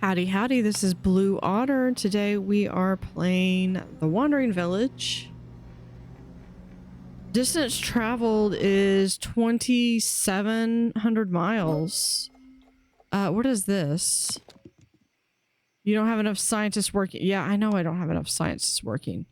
Howdy, howdy, this is Blue Otter. Today we are playing The Wandering Village. Distance traveled is 2,700 miles. What is this? You don't have enough scientists working. Yeah, I know I don't have enough scientists working.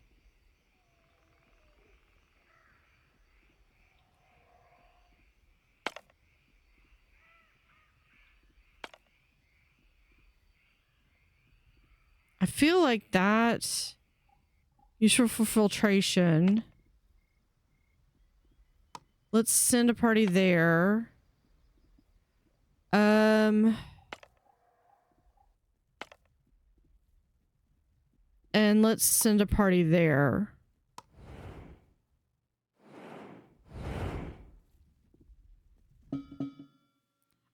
I feel like that useful for filtration. Let's send a party there. And let's send a party there.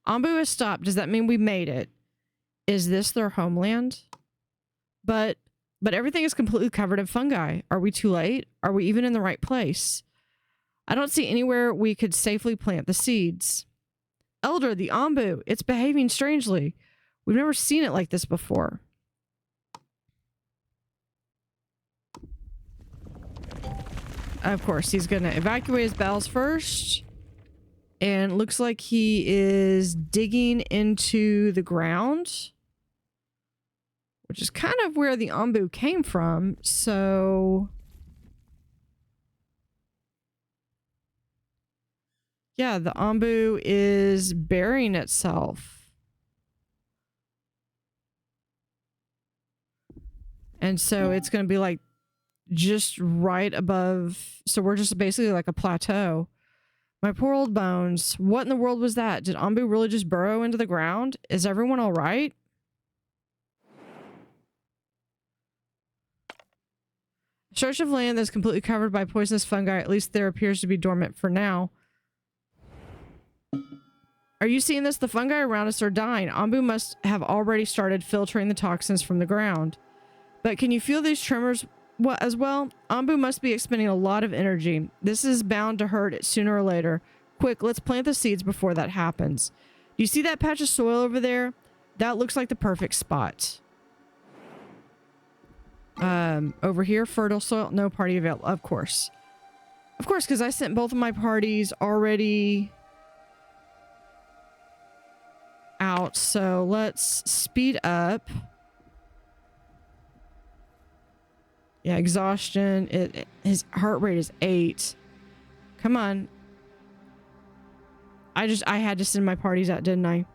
Ambu has stopped. Does that mean we made it? Is this their homeland? But everything is completely covered in fungi. Are we too late? Are we even in the right place? I don't see anywhere we could safely plant the seeds. Elder, the Ambu, it's behaving strangely. We've never seen it like this before. Of course, he's gonna evacuate his bowels first. And looks like he is digging into the ground, which is kind of where the Ambu came from. So yeah, the Ambu is burying itself. And so it's going to be like just right above. So we're just basically like a plateau. My poor old bones. What in the world was that? Did Ambu really just burrow into the ground? Is everyone all right? Stretch of land that's completely covered by poisonous fungi. At least there appears to be dormant for now. Are you seeing this? The fungi around us are dying. Ambu must have already started filtering the toxins from the ground. But can you feel these tremors as well? Ambu must be expending a lot of energy. This is bound to hurt it sooner or later. Quick, let's plant the seeds before that happens. Do you see that patch of soil over there? That looks like the perfect spot. Over here, fertile soil. No party available. Of course, because I sent both of my parties already out. So let's speed up. Yeah, exhaustion. His heart rate is 8. Come on. I had to send my parties out, didn't I?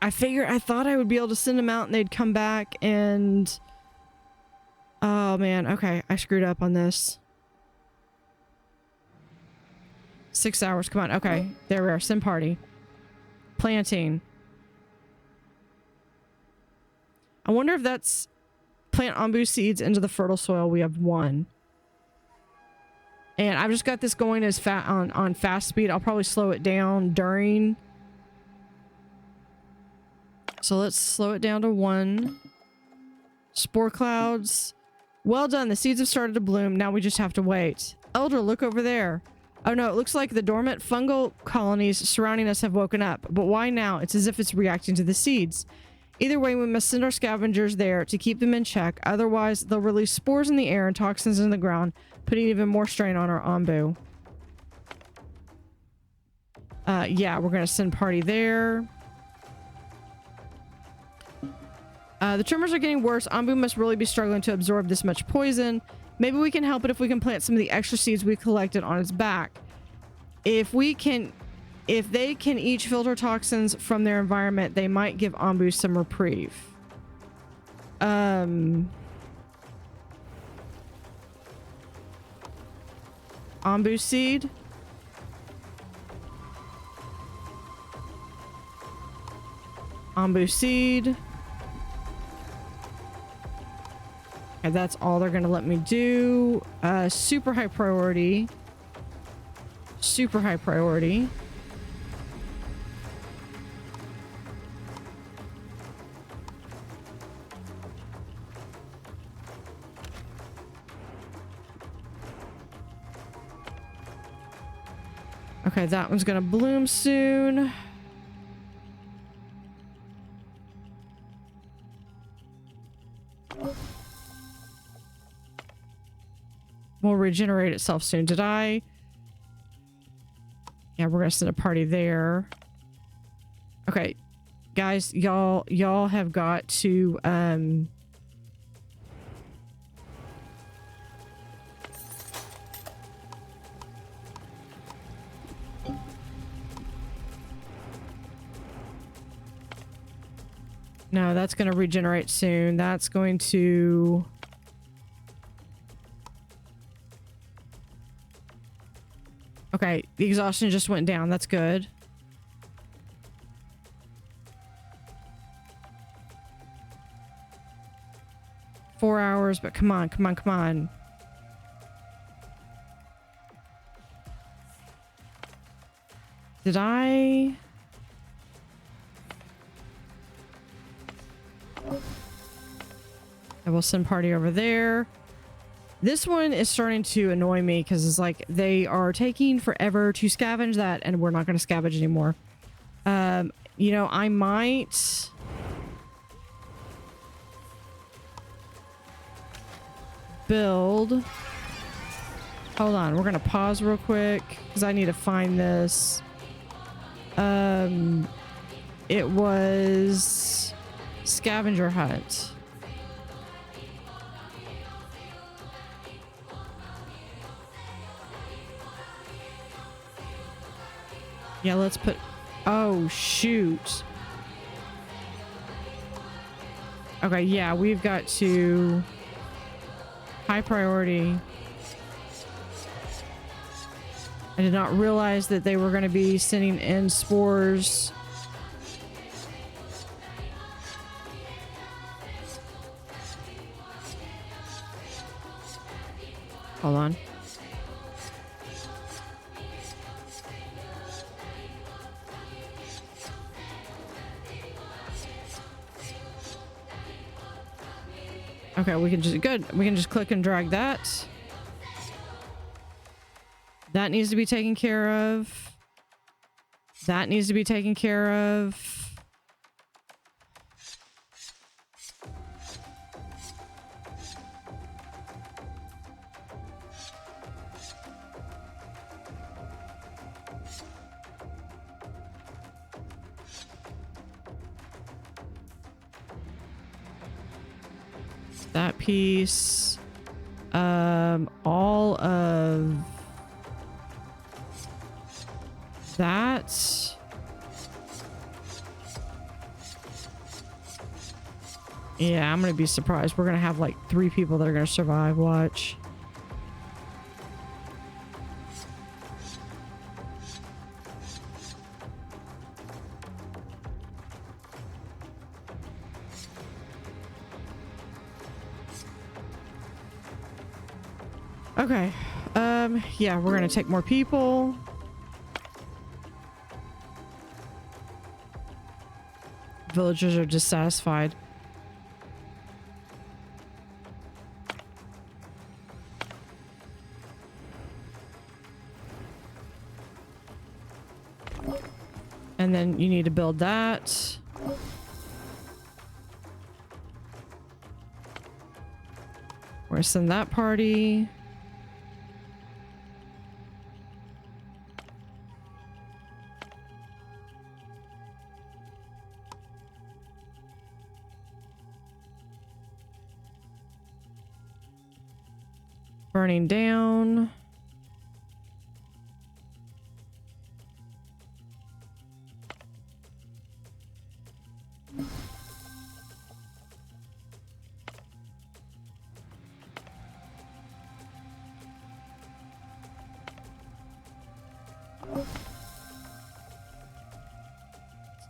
I thought I would be able to send them out and they'd come back and... Oh man, okay. I screwed up on this. 6 hours, come on. Okay, there we are. Send party. Planting. I wonder if that's... Plant Ambu seeds into the fertile soil. We have 1. And I've just got this going as on fast speed. I'll probably slow it down during... So let's slow it down to 1. Spore clouds. Well done. The seeds have started to bloom. Now we just have to wait. Elder, look over there. Oh no, it looks like the dormant fungal colonies surrounding us have woken up. But why now? It's as if it's reacting to the seeds. Either way, we must send our scavengers there to keep them in check. Otherwise, they'll release spores in the air and toxins in the ground, putting even more strain on our Ambu. Yeah, we're going to send party there. The tremors are getting worse. Ambu must really be struggling to absorb this much poison. Maybe we can help it if we can plant some of the extra seeds we collected on its back. If they can each filter toxins from their environment, they might give Ambu some reprieve. Ambu seed. Ambu seed. And that's all they're gonna let me do. Super high priority. Super high priority. Okay, that one's gonna bloom soon. Will regenerate itself soon. Did I? Yeah, we're gonna send a party there. Okay, guys, y'all have got to no, that's gonna regenerate soon. That's going to okay, the exhaustion just went down. That's good. Four hours, but come on, come on, come on. Did I? I will send party over there. This one is starting to annoy me because it's like they are taking forever to scavenge that, and we're not going to scavenge anymore. You know, I might build. Hold on, we're going to pause real quick because I need to find this. It was scavenger hunt. Yeah, let's put... Oh, shoot. Okay, yeah, we've got to... High priority. I did not realize that they were going to be sending in spores. Hold on. Okay, we can just good. We can just click and drag that. That needs to be taken care of. That needs to be taken care of. That piece. All of that. Yeah, I'm gonna be surprised. We're gonna have like 3 people that are gonna survive. Watch. Okay. Yeah, we're gonna take more people. Villagers are dissatisfied. And then you need to build that. We're gonna send that party. Burning down.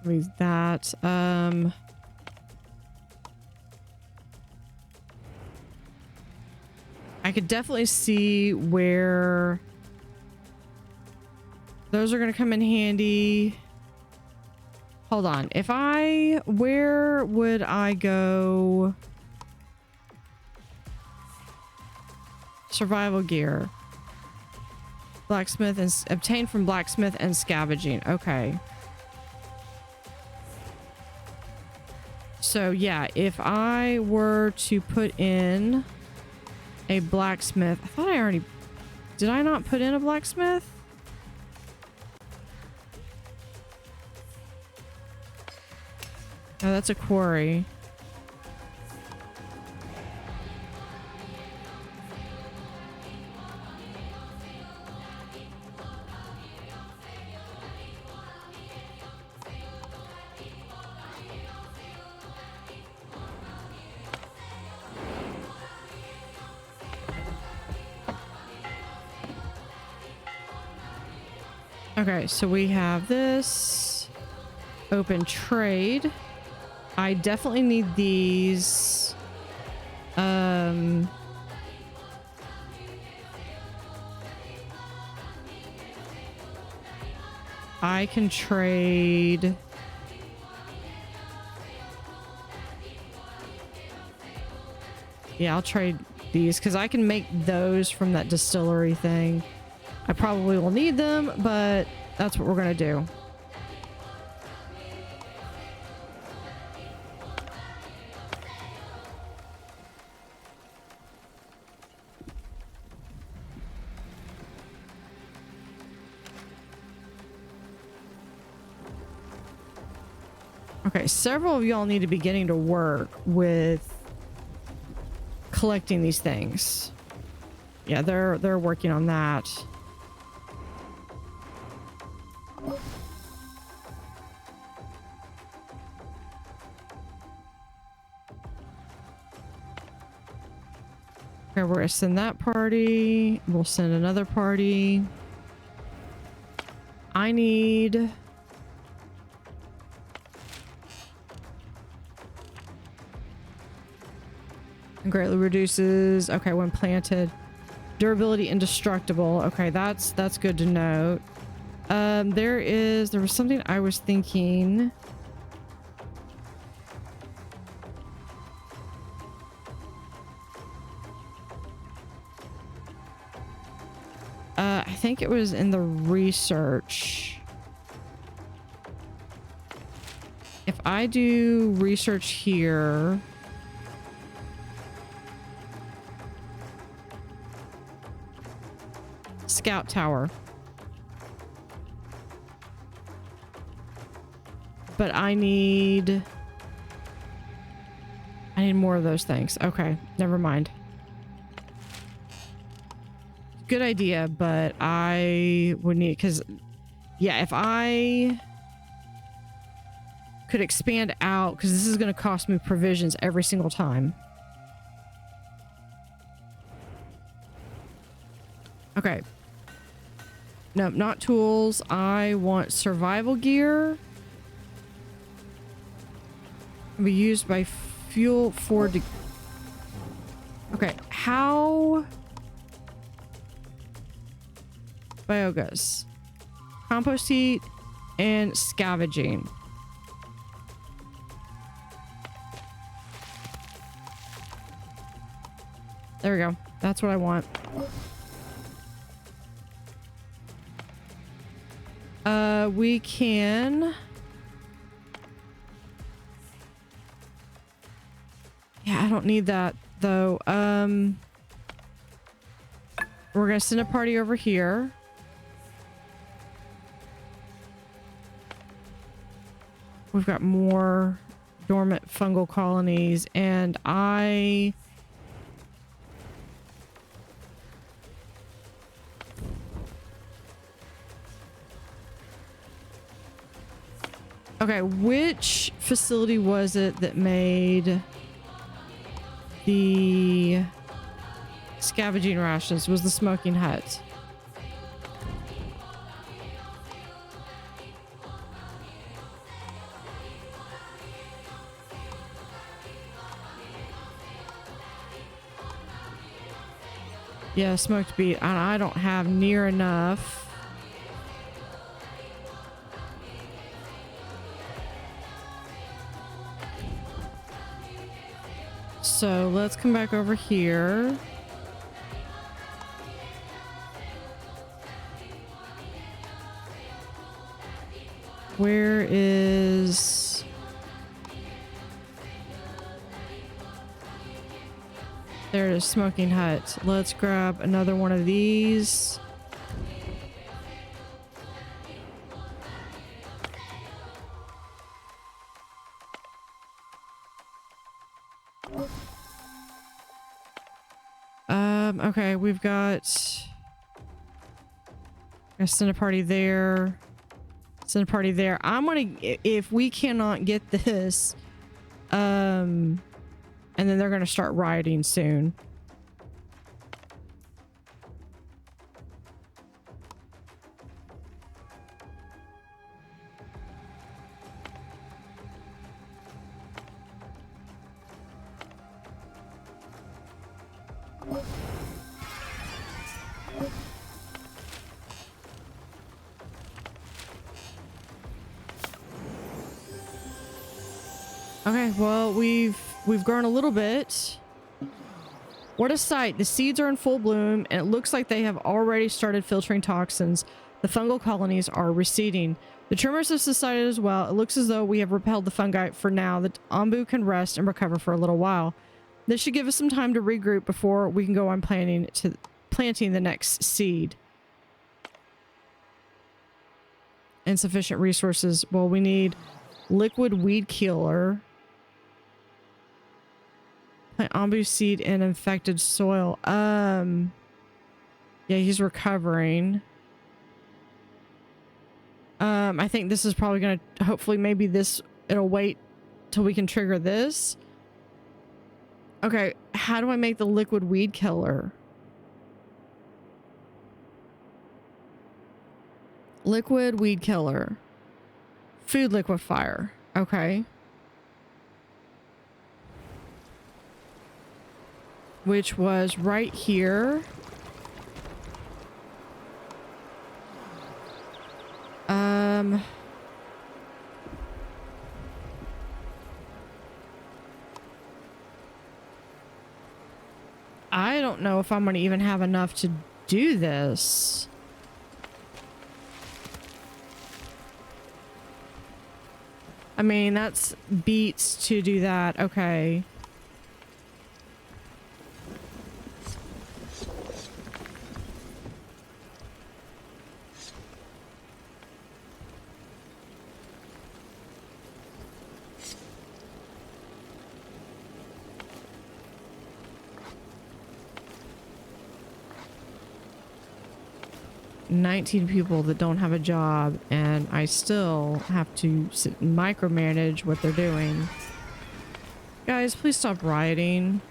Leave that. I could definitely see where those are going to come in handy. Hold on. Where would I go? Survival gear. Blacksmith and obtained from blacksmith and scavenging. Okay. So yeah, if I were to put in a blacksmith, I thought I already, did I not put in a blacksmith? Oh, that's a quarry. Okay, so we have this open trade. I definitely need these. I can trade. Yeah, I'll trade these because I can make those from that distillery thing. I probably will need them, but that's what we're going to do. Okay, several of y'all need to be getting to work with collecting these things. Yeah, they're working on that. Okay, we're gonna send that party. We'll send another party. I need... greatly reduces, okay, when planted. Durability indestructible. Okay, that's good to note. There was something I was thinking. I think it was in the research. If I do research here, scout tower. But I need more of those things. Okay, never mind. Good idea, but I would need, because yeah, if I could expand out, because this is going to cost me provisions every single time. Okay. Nope, not tools. I want survival gear. Be used by fuel for... Okay, how... Biogas. Compost heat and scavenging. There we go. That's what I want. We can... Yeah, I don't need that though. We're gonna send a party over here. We've got more dormant fungal colonies, and I... Okay, which facility was it that made the scavenging rations? Was the smoking hut? Yeah, smoked beet. And I don't have near enough. So let's come back over here. Where is... There's a smoking hut. Let's grab another one of these. Okay, we've got... Gonna send a party there. Send a party there. I'm gonna... If we cannot get this... And then they're gonna start rioting soon. Okay, well, we've grown a little bit. What a sight. The seeds are in full bloom, and it looks like they have already started filtering toxins. The fungal colonies are receding. The tremors have subsided as well. It looks as though we have repelled the fungi for now. The Ombu can rest and recover for a little while. This should give us some time to regroup before we can go on planting the next seed. Insufficient resources. Well, we need liquid weed killer. Plant Ombu seed in infected soil. Yeah, he's recovering. I think this is probably gonna, hopefully maybe this, it'll wait till we can trigger this. Okay, how do I make the liquid weed killer? Liquid weed killer. Food liquefier. Okay. Which was right here. I don't know if I'm going to even have enough to do this. I mean, that's beats to do that. Okay. $19 people that don't have a job, and I still have to sit and micromanage what they're doing. Guys, please stop rioting.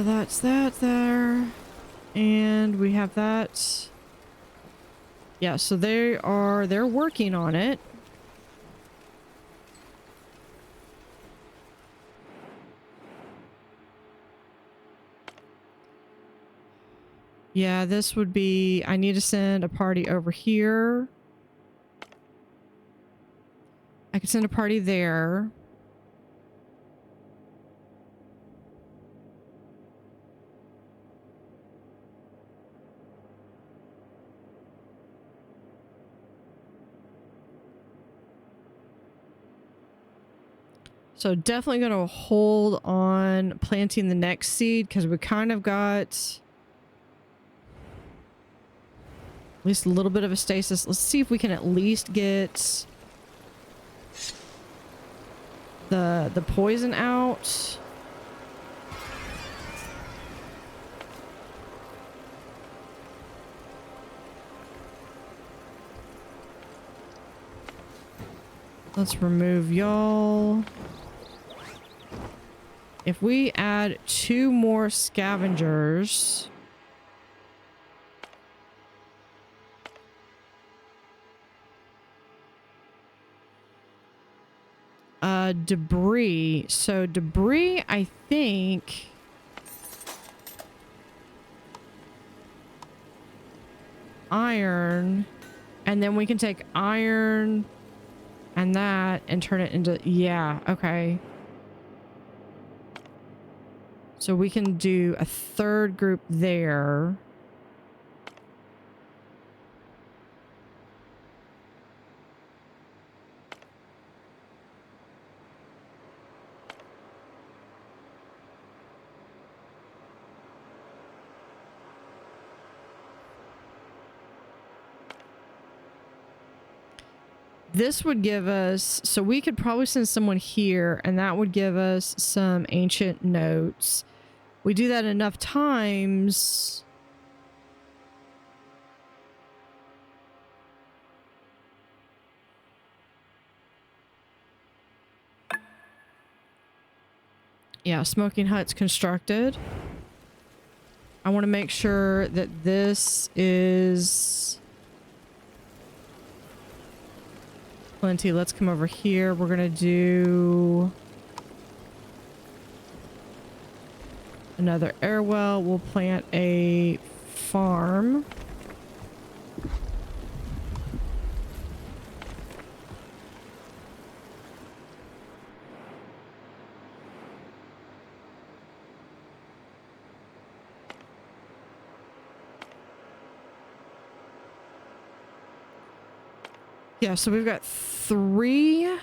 That's that there. And we have that. Yeah, so they're working on it. Yeah, this would be, I need to send a party over here. I could send a party there. So definitely going to hold on planting the next seed because we kind of got at least a little bit of a stasis. Let's see if we can at least get the poison out. Let's remove y'all. If we add 2 more scavengers, debris. So debris, I think. iron, and then we can take iron and that and turn it into, yeah, okay. So we can do a third group there. This would give us, so we could probably send someone here, and that would give us some ancient notes. We do that enough times. Yeah, smoking hut's constructed. I want to make sure that this is plenty. Let's come over here. We're going to do another air well. We'll plant a farm. Yeah, so we've got 3.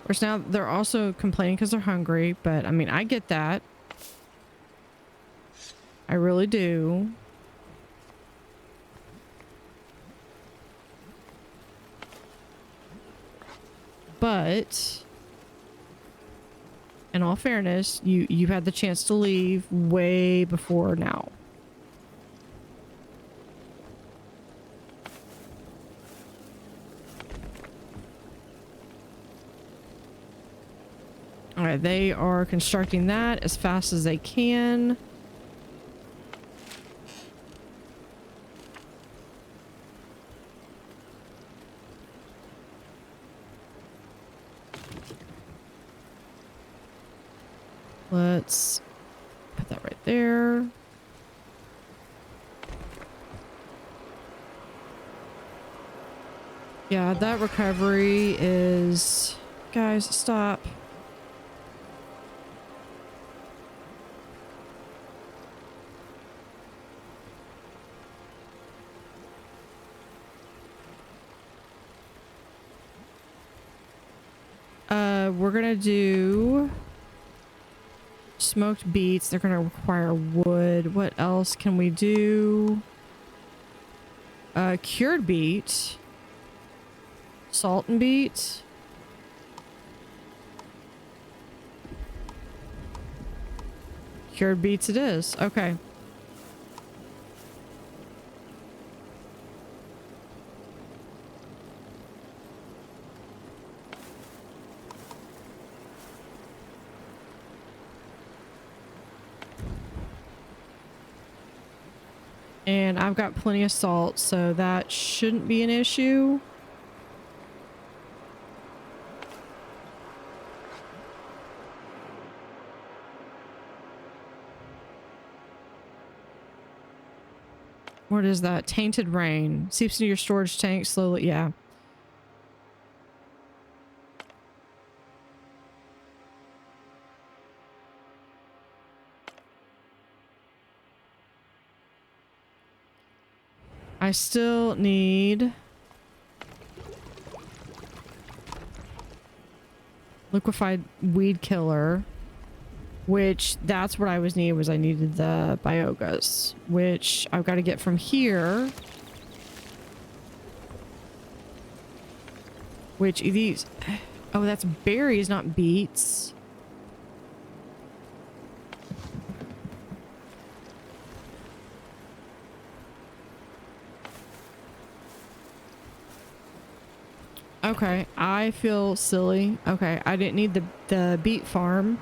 Whereas now they're also complaining because they're hungry, but I mean, I get that. I really do. But in all fairness, you had the chance to leave way before now. All right, they are constructing that as fast as they can. Let's put that right there. Yeah, that recovery is... Guys, stop. We're gonna do smoked beets. They're gonna require wood. What else can we do? Cured beet. Salt and beet. Cured beets it is. Okay. And I've got plenty of salt, so that shouldn't be an issue. What is that? Tainted rain. Seeps into your storage tank slowly. Yeah. I still need liquefied weed killer, which that's what I was needing. Was I needed the biogas, which I've got to get from here. Which these, oh, that's berries, not beets. Okay, I feel silly. Okay, I didn't need the beet farm.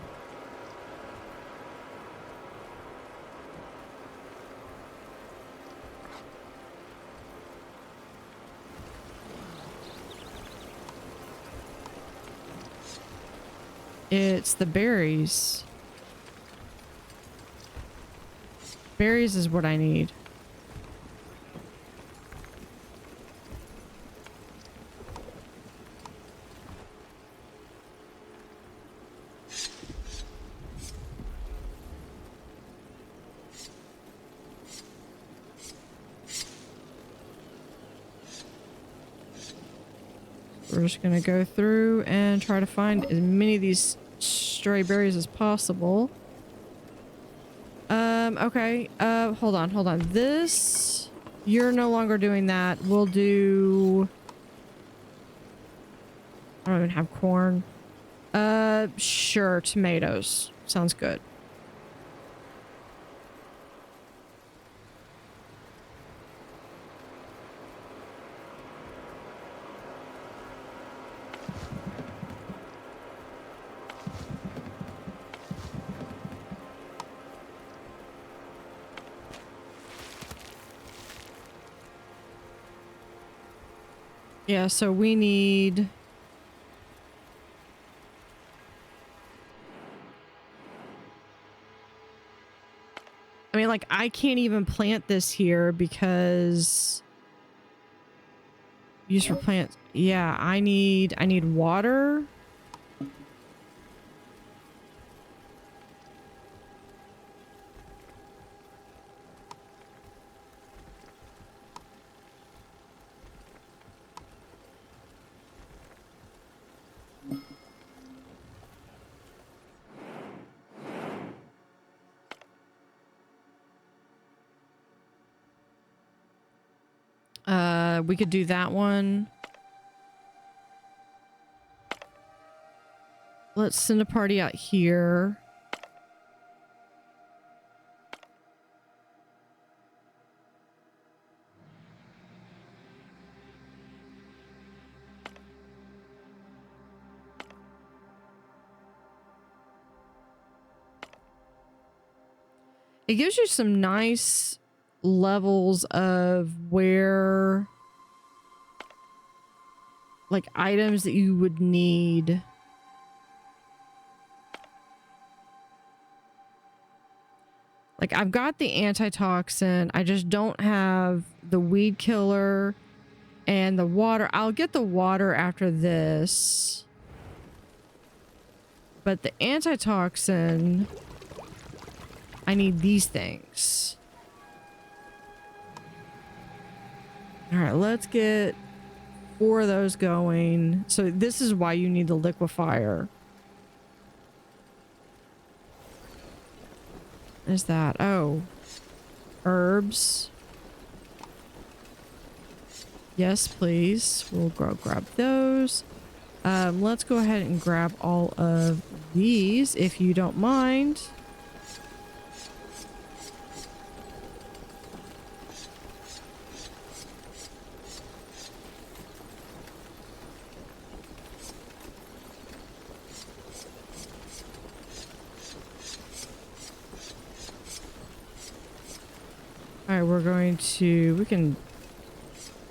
It's the berries. Berries is what I need. We're just gonna go through and try to find as many of these stray berries as possible. Okay. Hold on. This, you're no longer doing that. We'll do... I don't even have corn. Sure. Tomatoes. Sounds good. Yeah, so we need... I mean, like, I can't even plant this here because... Use for plants. Yeah, I need water. We could do that one. Let's send a party out here. It gives you some nice levels of where, like, items that you would need. Like, I've got the antitoxin. I just don't have the weed killer and the water. I'll get the water after this. But the antitoxin, I need these things. All right, let's get 4 of those going. So this is why you need the liquefier. What is that? Oh, herbs. Yes, please. We'll go grab those. Let's go ahead and grab all of these, if you don't mind. All right, we're going to... We can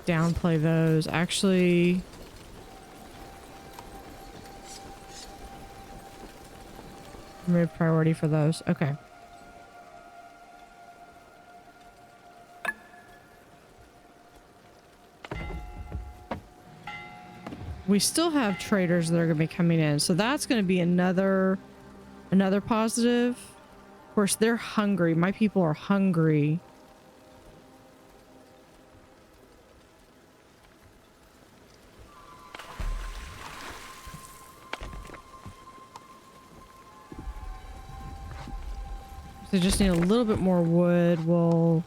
downplay those. Actually... Remove priority for those. Okay. We still have traders that are going to be coming in, so that's going to be another positive. Of course, they're hungry. My people are hungry. They just need a little bit more wood. We'll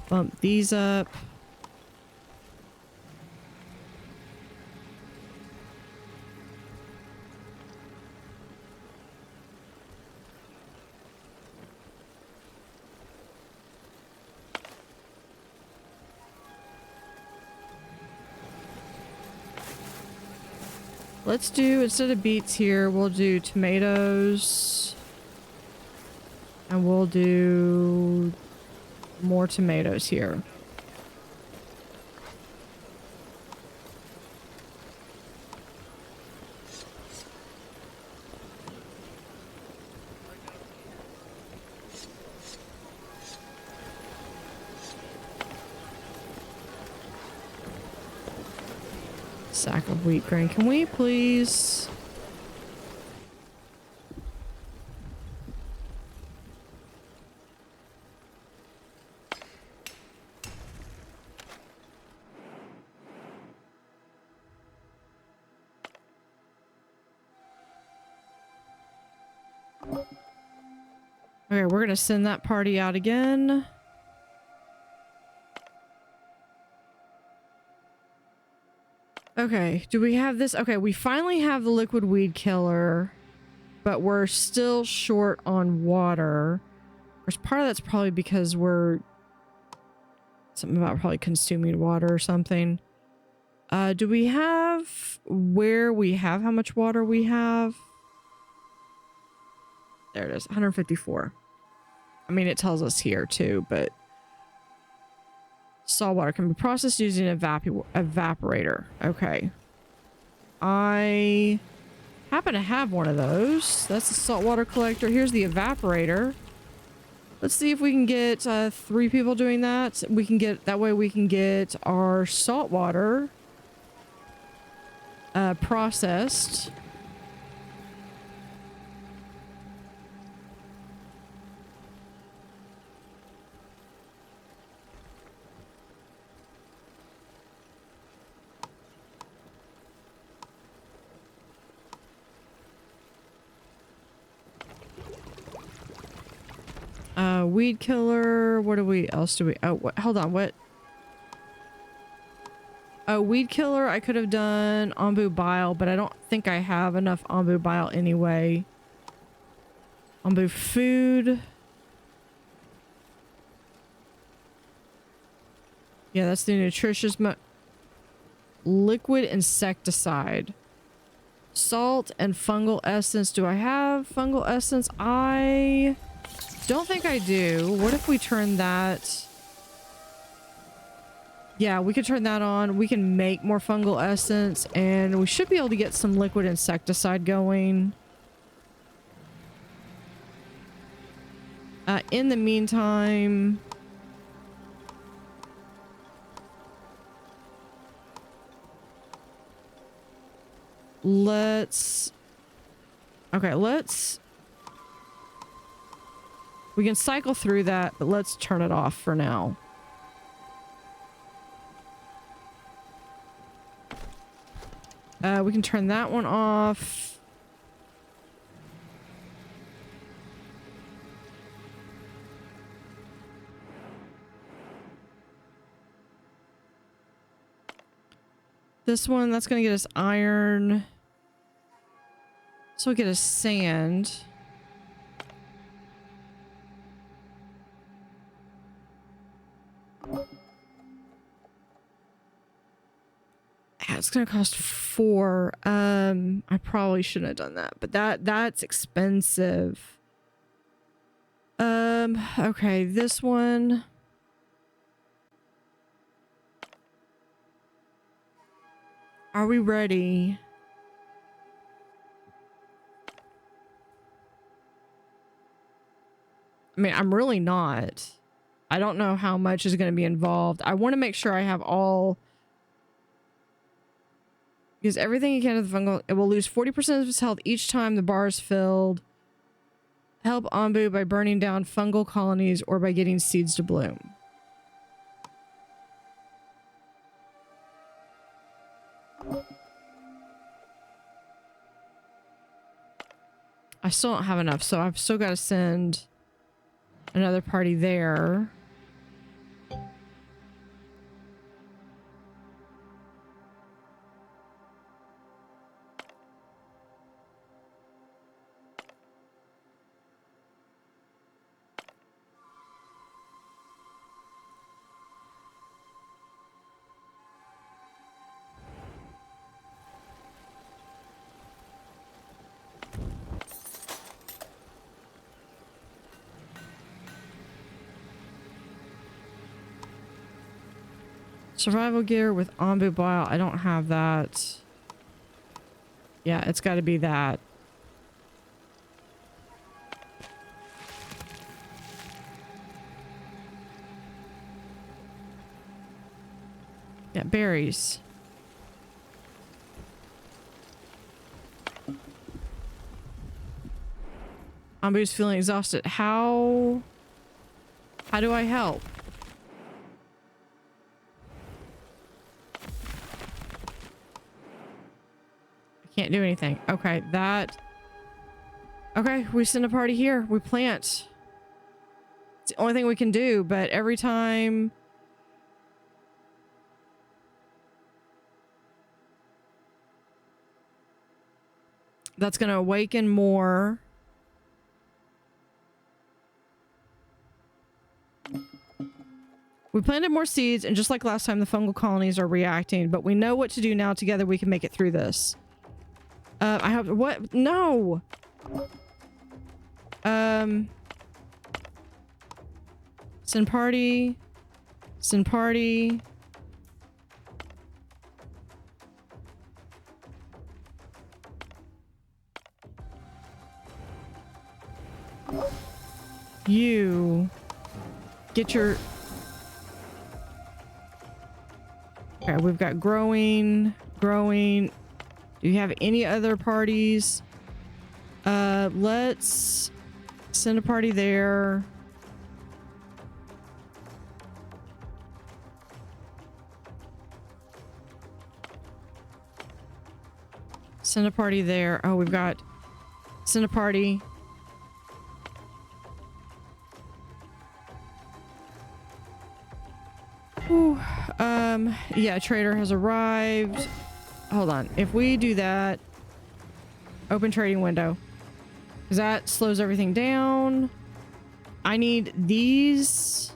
bump these up. Let's do, instead of beets here, we'll do tomatoes. And we'll do more tomatoes here. Sack of wheat grain. Can we please? Okay, we're gonna send that party out again. Okay, do we have this? Okay, we finally have the liquid weed killer, but we're still short on water. Of course, part of that's probably because we're something about probably consuming water or something. Do we have where we have how much water we have? There it is, 154. I mean, it tells us here too, but salt water can be processed using an evaporator. Okay. I happen to have one of those. That's the saltwater collector. Here's the evaporator. Let's see if we can get 3 people doing that. We can get that way we can get our salt water processed. Weed killer. What do we else do we? Oh, what? Hold on. What? Oh, weed killer. I could have done ombu bile, but I don't think I have enough ombu bile anyway. Ombu food. Yeah, that's the nutritious liquid insecticide. Salt and fungal essence. Do I have fungal essence? I don't think I do. What if we turn that? Yeah, we could turn that on. We can make more fungal essence and we should be able to get some liquid insecticide going. In the meantime, we can cycle through that, but let's turn it off for now. We can turn that one off. This one, that's going to get us iron. So we'll get us sand. Yeah, it's gonna cost 4. I probably shouldn't have done that, but that's expensive. Okay, this one. Are we ready? I mean, I'm really not. I don't know how much is going to be involved. I want to make sure I have all. Use everything you can of the fungal. It will lose 40% of its health each time the bar is filled. Help Ombu by burning down fungal colonies or by getting seeds to bloom. I still don't have enough, so I've still got to send another party there. Survival gear with ombu bile. I don't have that. Yeah, it's got to be that. Yeah, berries. Ambu's feeling exhausted. How do I help? I can't do anything. Okay, okay, we send a party here. We plant. It's the only thing we can do, but every time... That's going to awaken more. We planted more seeds, and just like last time, the fungal colonies are reacting, but we know what to do now. Together, we can make it through this. I hope... What? No! Send party. Send party. You get your... Okay, we've got growing. Do you have any other parties? Let's send a party there. Send a party there. Oh, we've got... Send a party. Whew. Yeah, trader has arrived. Hold on. If we do that, open trading window, because that slows everything down. I need these.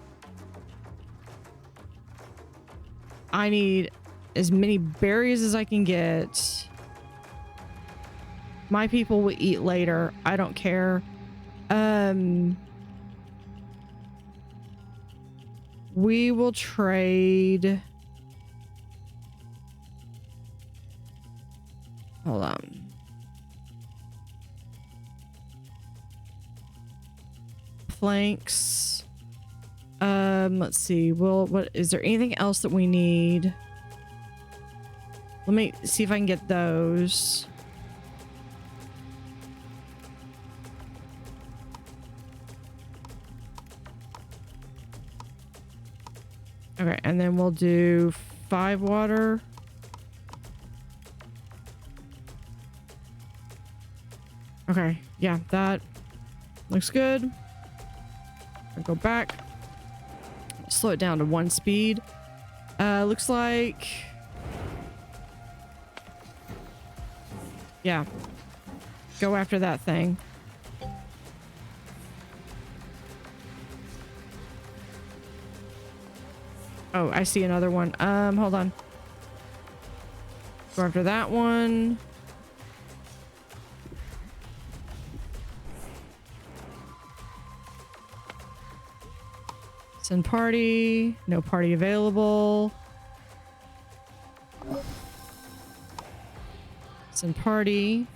I need as many berries as I can get. My people will eat later. I don't care. We will trade. Hold on. Planks. Let's see. Well, what is there anything else that we need? Let me see if I can get those. Okay, and then we'll do 5 water. Okay, yeah, that looks good. I'll go back. Slow it down to 1 speed. Looks like... Yeah. Go after that thing. Oh, I see another one. Hold on. Go after that one. Send party. No party available. Send party.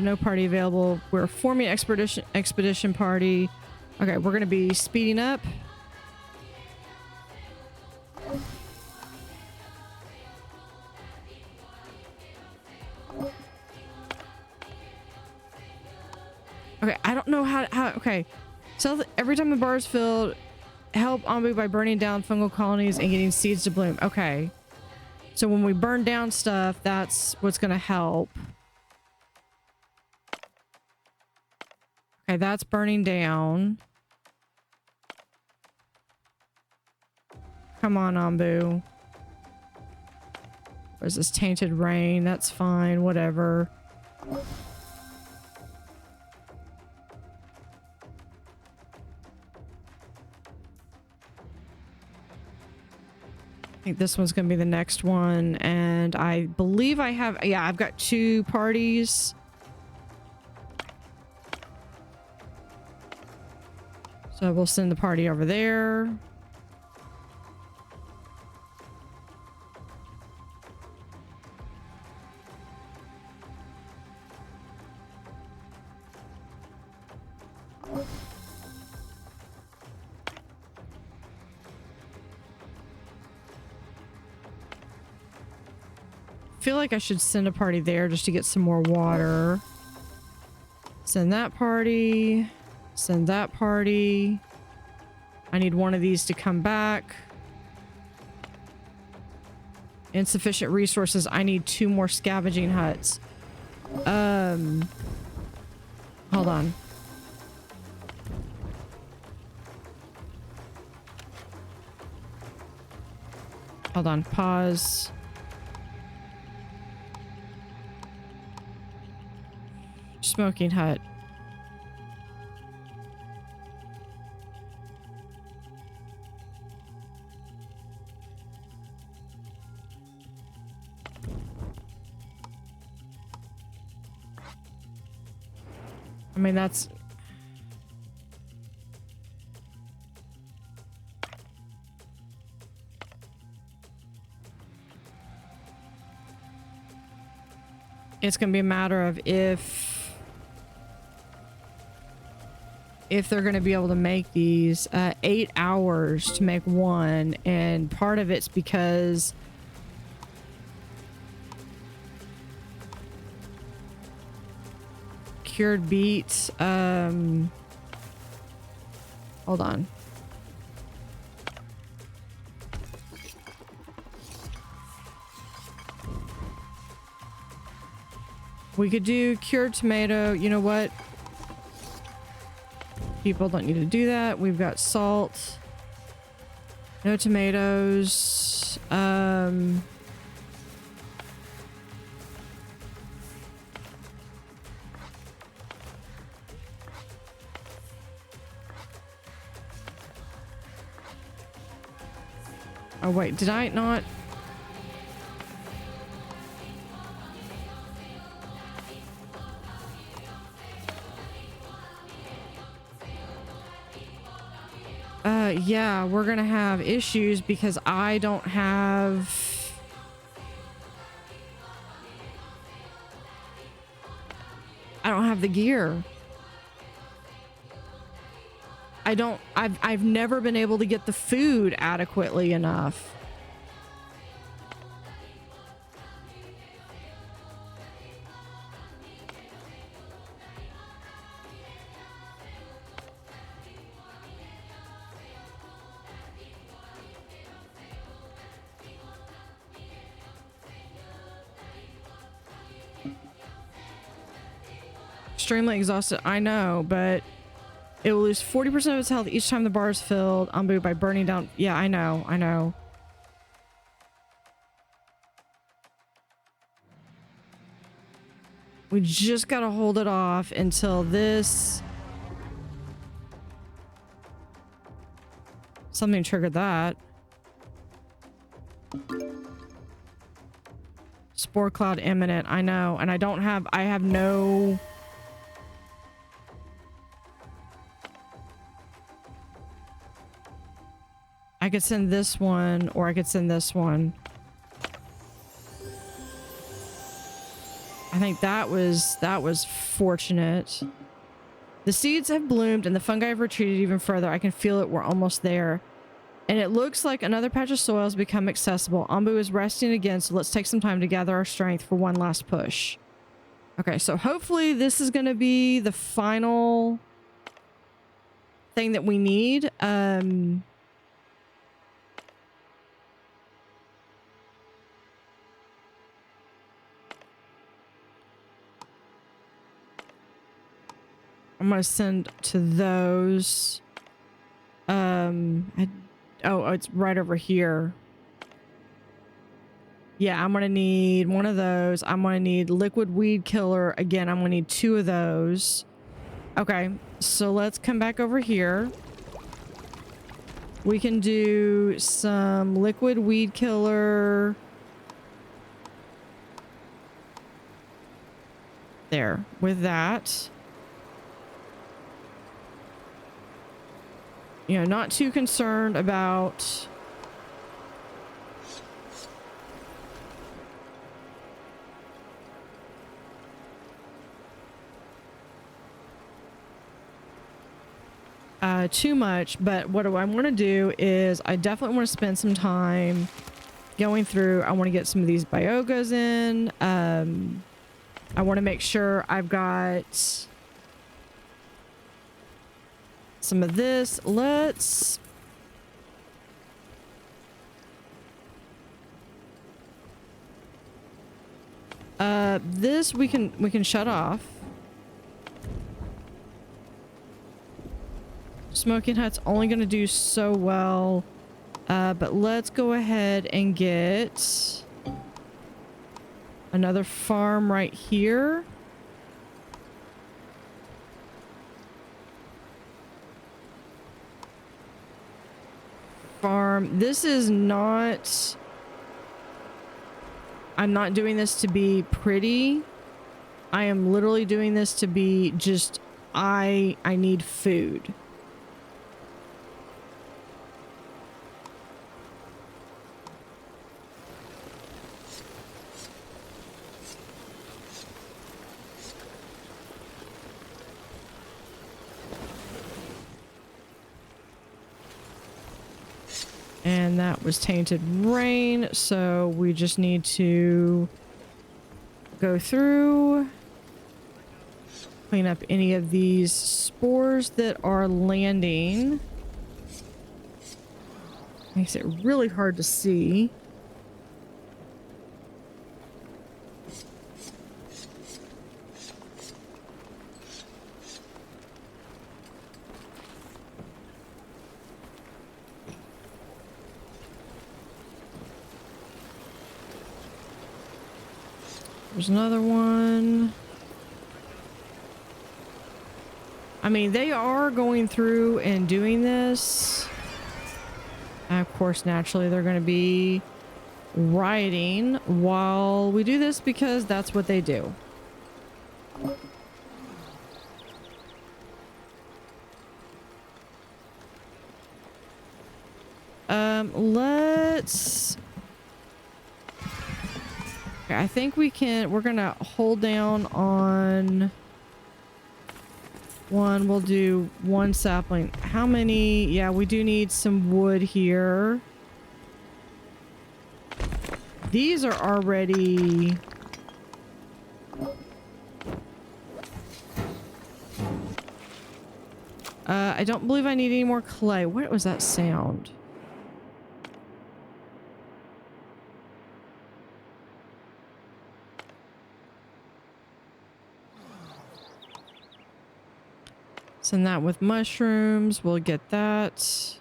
No party available. We're forming expedition party. Okay, we're gonna be speeding up. Okay, I don't know how okay. So every time the bar is filled, help Ambu by burning down fungal colonies and getting seeds to bloom. Okay. So when we burn down stuff, that's what's gonna help. Okay, that's burning down. Come on, Ambu. Where's this tainted rain? That's fine, whatever. I think this one's gonna be the next one, and I believe I have, yeah, I've got 2 parties. So we'll send the party over there. Feel like I should send a party there just to get some more water. Send that party. Send that party. I need one of these to come back. Insufficient resources. I need 2 more scavenging huts. Hold on. Hold on. Pause. Smoking hut. I mean, that's... It's gonna be a matter of if they're going to be able to make these 8 hours to make one, and part of it's because cured beets. Hold on. We could do cured tomato. You know what? People don't need to do that. We've got salt. No tomatoes. Oh wait, did I not? Yeah, we're gonna have issues because I don't have... the gear. I've never been able to get the food adequately enough. Extremely exhausted. I know, but it will lose 40% of its health each time the bar is filled. Ambu by burning down. Yeah, I know. I know. We just gotta hold it off until this... Something triggered that. Spore cloud imminent. I know. And I don't have... I have no... I could send this one, or I could send this one. I think that was fortunate. The seeds have bloomed and the fungi have retreated even further. I can feel it. We're almost there. And it looks like another patch of soil has become accessible. Ambu is resting again, so let's take some time to gather our strength for one last push. Okay, so hopefully this is going to be the final thing that we need. I'm gonna send to those. Oh, it's right over here. Yeah, I'm gonna need one of those. I'm gonna need liquid weed killer. Again, I'm gonna need 2 of those. Okay, so let's come back over here. We can do some liquid weed killer. There, with that. you know, not too concerned about too much, but what I want to do is I definitely want to spend some time going through. I want to get some of these biogas in. I want to make sure I've got some of this. Let's this we can shut off. Smoking hut's only going to do so well, but let's go ahead and get another farm right here. Farm. This is not... I'm not doing this to be pretty. I am literally doing this to be just... I need food. And that was tainted rain, so we just need to go through, clean up any of these spores that are landing. Makes it really hard to see. There's another one. I mean, they are going through and doing this. And of course, naturally, they're going to be rioting while we do this because that's what they do. Let's... Okay, I think we're gonna hold down on one. We'll do one sapling. How many? Yeah, we do need some wood here. These are already... I don't believe I need any more clay. What was that sound? Send that with mushrooms. We'll get that.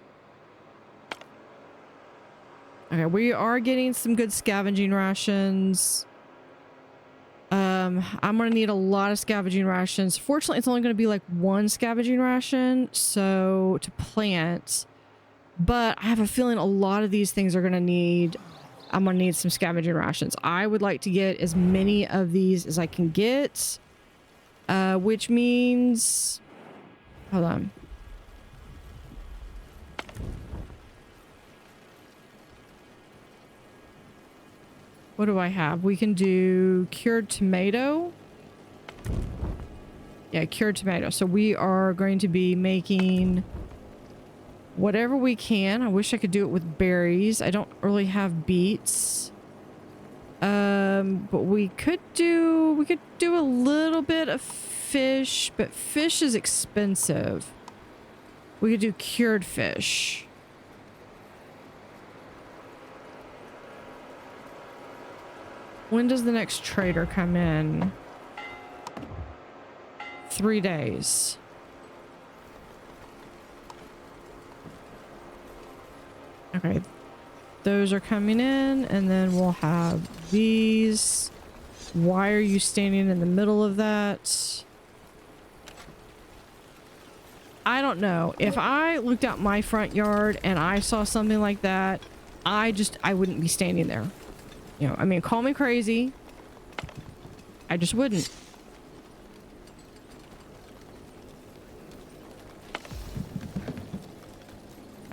Okay, we are getting some good scavenging rations. I'm gonna need a lot of scavenging rations. Fortunately, it's only gonna be like one scavenging ration, so to plant. But I have a feeling a lot of these things are gonna need... I'm gonna need some scavenging rations. I would like to get as many of these as I can get, which means... Hold on. What do I have? We can do cured tomato. Yeah, cured tomato. So we are going to be making whatever we can. I wish I could do it with berries. I don't really have beets. But we could do a little bit of fish, but fish is expensive. We could do cured fish. When does the next trader come in? 3 days. Okay. Those are coming in, and then we'll have these. Why are you standing in the middle of that? I don't know. If I looked out my front yard and I saw something like that, I wouldn't be standing there. You know, I mean, call me crazy. I just wouldn't.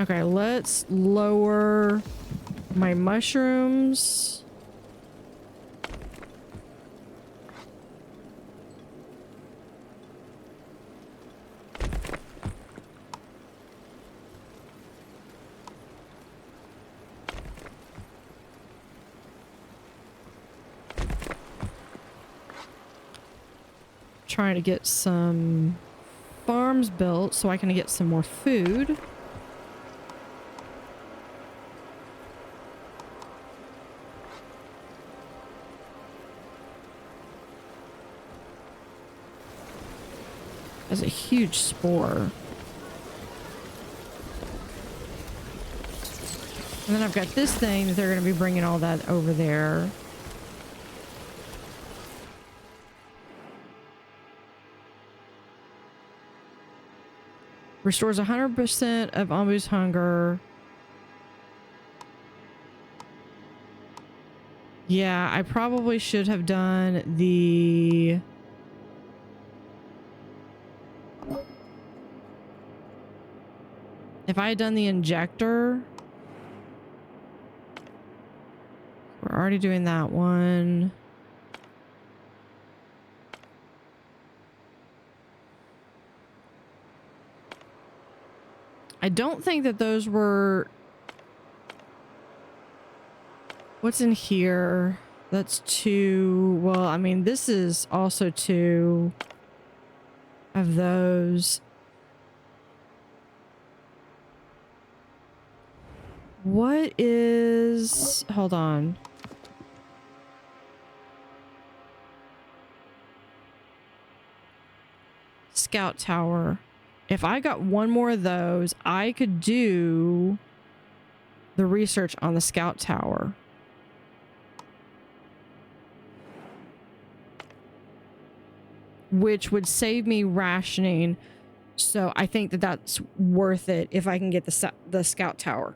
Okay, let's lower my mushrooms. Trying to get some farms built so I can get some more food. That's a huge spore. And then I've got this thing that they're going to be bringing all that over there. Restores 100% of Ambu's hunger. Yeah, I probably should have done the... If I had done the injector... We're already doing that one. I don't think that those were... What's in here? That's 2. Well, I mean, this is also 2 of those. What is... Hold on. Scout tower. If I got one more of those, I could do the research on the scout tower. Which would save me rationing. So I think that that's worth it if I can get the scout tower.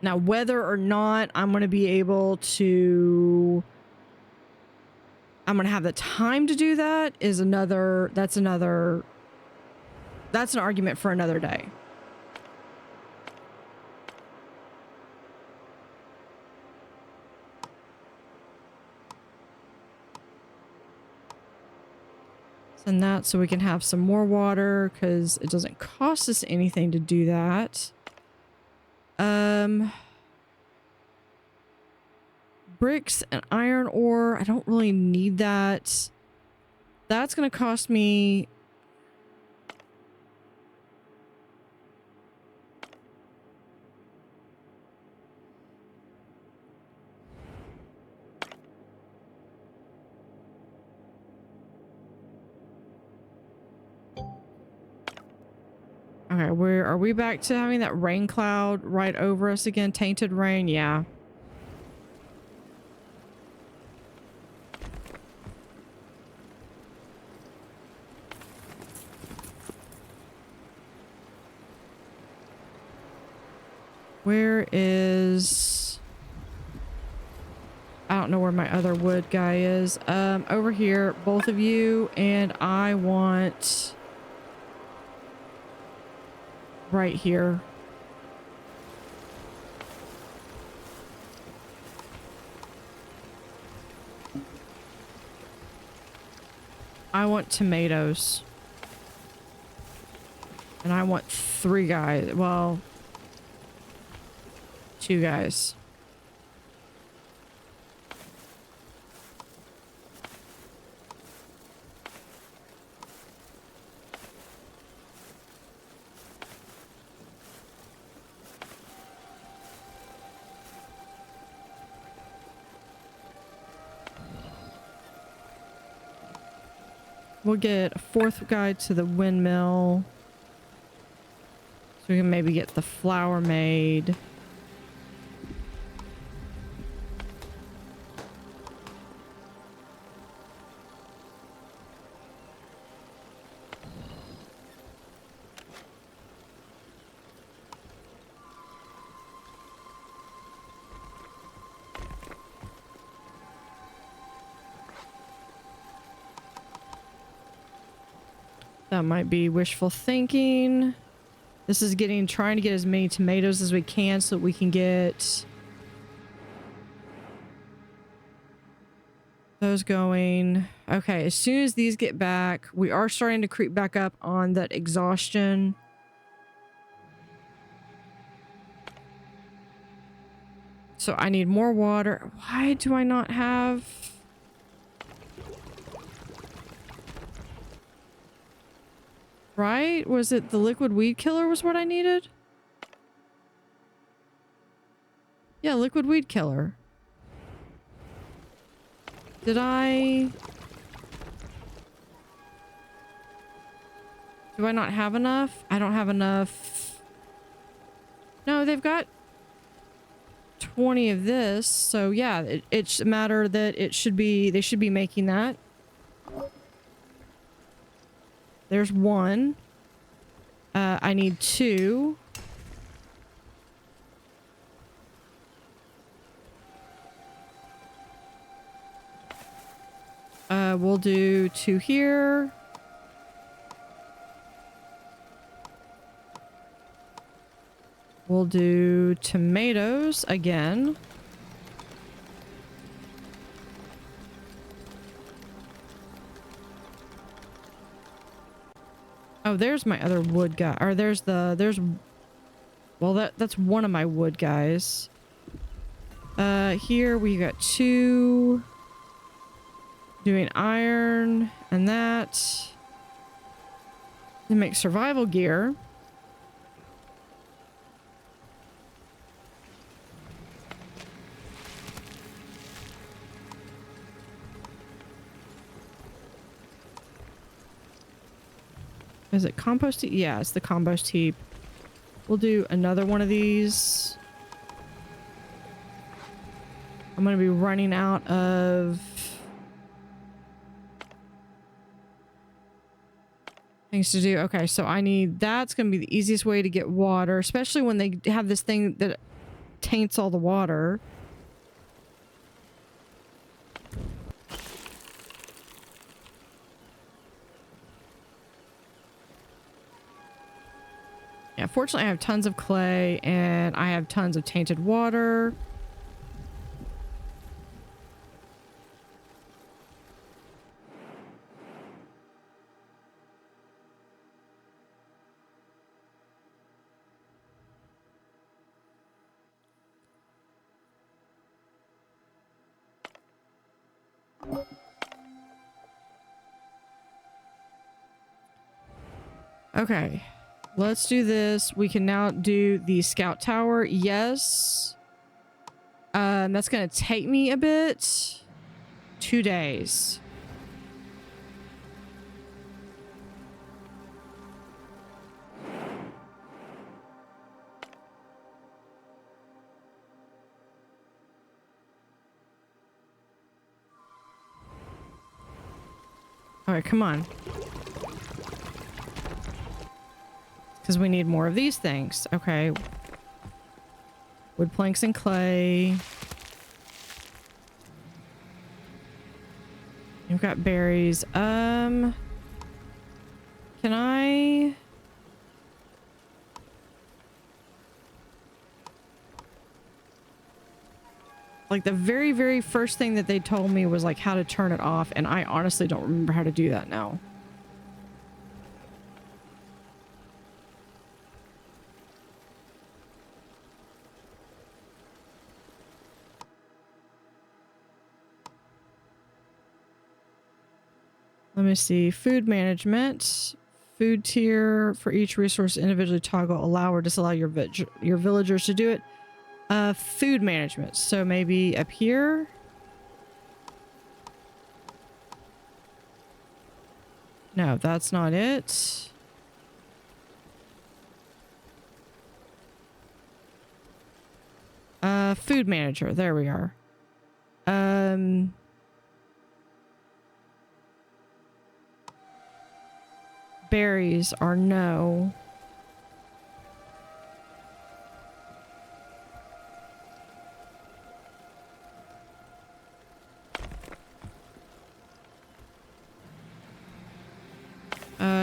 Now, whether or not I'm going to be able to... I'm going to have the time to do that is another... That's an argument for another day. Send that so we can have some more water because it doesn't cost us anything to do that. Bricks and iron ore. I don't really need that. That's going to cost me... Okay, are we back to having that rain cloud right over us again? Tainted rain? Yeah. Where is... I don't know where my other wood guy is. Over here, both of you, and I want... right here. I want tomatoes. And I want 3 guys. Well, 2 guys. We'll get a 4th guy to the windmill. So we can maybe get the flour made. That might be wishful thinking. This is trying to get as many tomatoes as we can so that we can get those going. Okay, as soon as these get back, we are starting to creep back up on that exhaustion. So I need more water. Why do I not have... Right? Was it the liquid weed killer was what I needed? Yeah, liquid weed killer. Did I... Do I not have enough? I don't have enough. No, they've got 20 of this. So yeah, it's a matter that they should be making that. There's one. I need 2. We'll do 2 here. We'll do tomatoes again. Oh, there's my other wood guy. Or well, that's one of my wood guys. Here we got 2 doing iron and that to make survival gear. Is it compost heap? Yeah, it's the compost heap. We'll do another one of these. I'm going to be running out of things to do. Okay, so that's going to be the easiest way to get water, especially when they have this thing that taints all the water. Yeah, fortunately I have tons of clay and I have tons of tainted water. Okay. Let's do this. We can now do the scout tower. Yes. That's going to take me a bit. 2 days. All right, come on. Because we need more of these things. Okay. Wood planks and clay. You've got berries. Can I... Like the very, very first thing that they told me was like how to turn it off. And I honestly don't remember how to do that now. Let me see. Food management. Food tier. For each resource, individually toggle allow or disallow your villagers to do it. Food management. So maybe up here. No, that's not it. Food manager. There we are. Berries are no.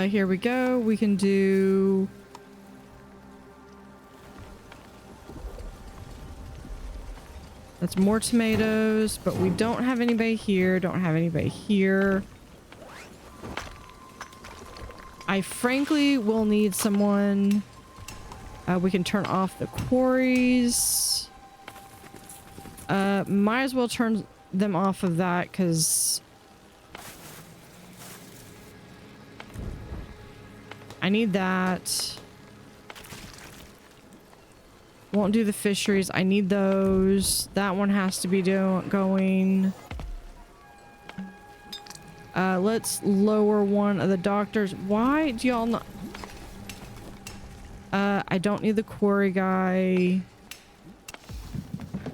Here we go. We can do... That's more tomatoes, but we don't have anybody here. Don't have anybody here. I frankly will need someone. We can turn off the quarries. Might as well turn them off of that because I need that. Won't do the fisheries. I need those. That one has to be going. Let's lower one of the doctors. Why do y'all not? I don't need the quarry guy.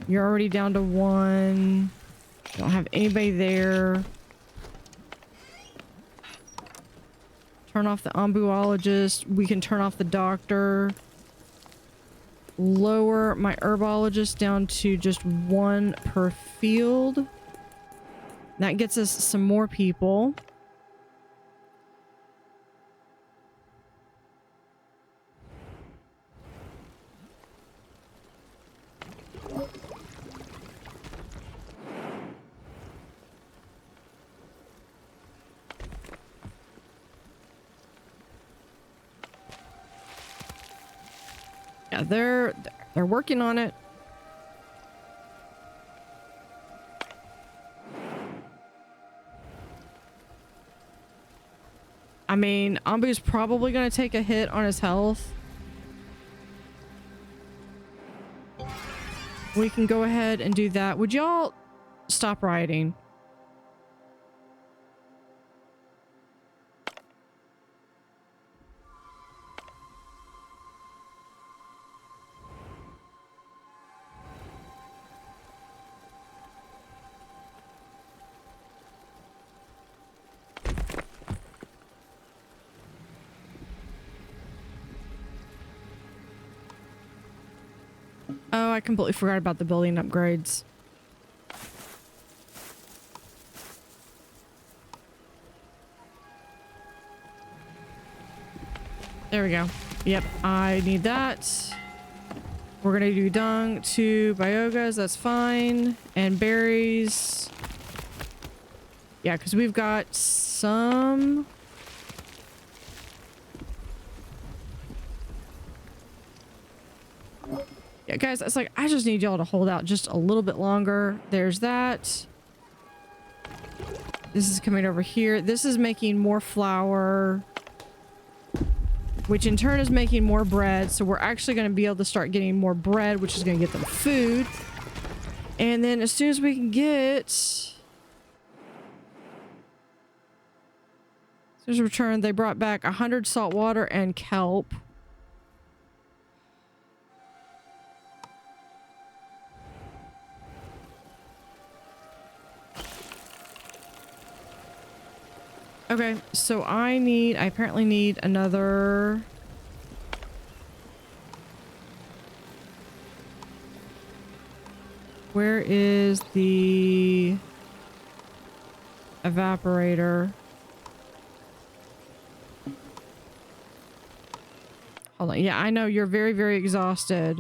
You're already down to one. Don't have anybody there. Turn off the ombuologist. We can turn off the doctor. Lower my herbologist down to just one per field. That gets us some more people. Yeah, they're working on it. I mean, Ambu's probably going to take a hit on his health. We can go ahead and do that. Would y'all stop rioting? Oh, I completely forgot about the building upgrades. There we go. Yep, I need that. We're gonna do dung, 2 biogas, that's fine. And berries. Yeah, because we've got some... Yeah, guys, it's like, I just need y'all to hold out just a little bit longer. There's that. This is coming over here. This is making more flour, which in turn is making more bread. So we're actually going to be able to start getting more bread, which is going to get them food. And then as soon as we can get... As soon as returned, they brought back 100 salt water and kelp. Okay, so I apparently need another... Where is the evaporator? Hold on. Yeah, I know you're very, very exhausted.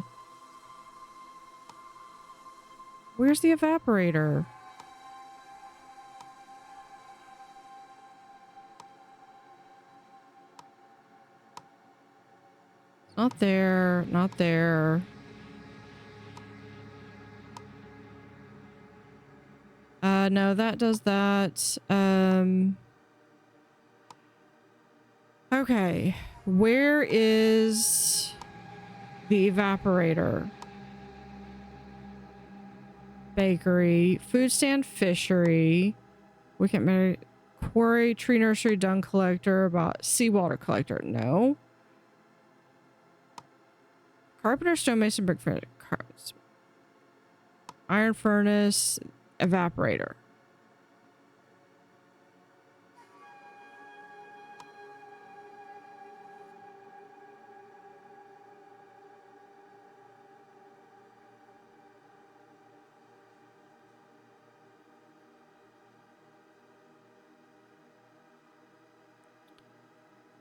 Where's the evaporator? Not there. Not there. No, that does that. Okay. Where is the evaporator? Bakery, food stand, fishery. We can marry quarry, tree nursery, dung collector, about seawater collector. No. Carpenter, stonemason, brick furnace, iron furnace, evaporator.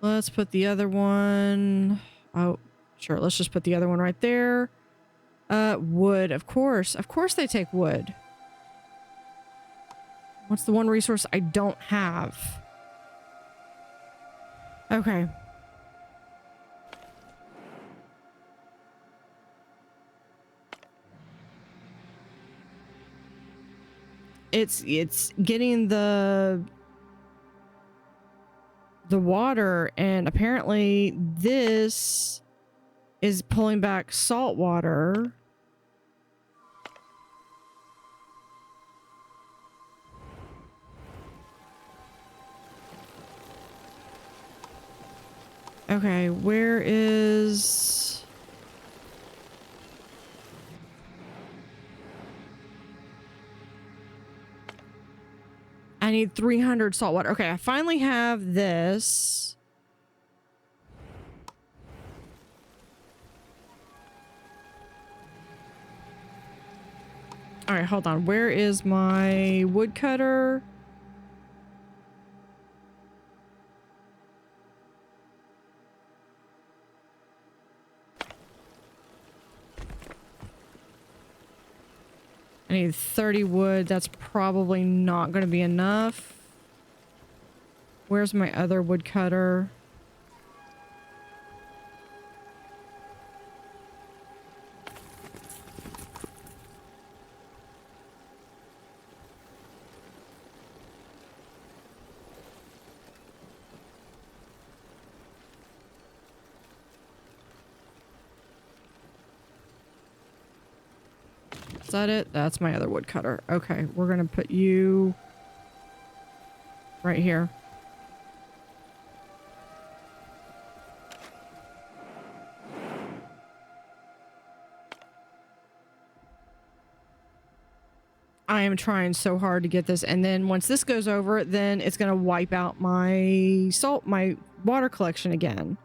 Let's put the other one. Oh, sure. Let's just put the other one right there. Wood, of course. Of course they take wood. What's the one resource I don't have? Okay. It's getting the water, and apparently this is pulling back salt water. Okay, where is... I need 300 salt water. Okay, I finally have this. All right, hold on. Where is my woodcutter? I need 30 wood. That's probably not going to be enough. Where's my other woodcutter? Is that it? That's my other woodcutter. Okay, we're gonna put you right here. I am trying so hard to get this, and then once this goes over, then it's gonna wipe out my my water collection again.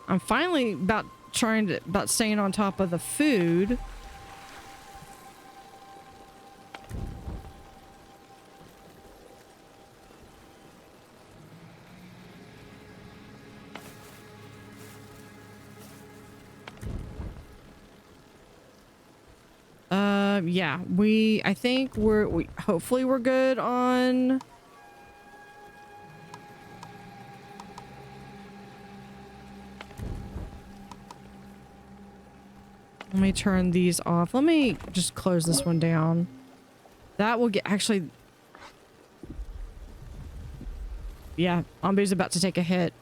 I'm finally about staying on top of the food. Yeah, I think hopefully we're good on... Let me turn these off. Let me just close this one down. That will get... Actually... Yeah, Ambu's about to take a hit.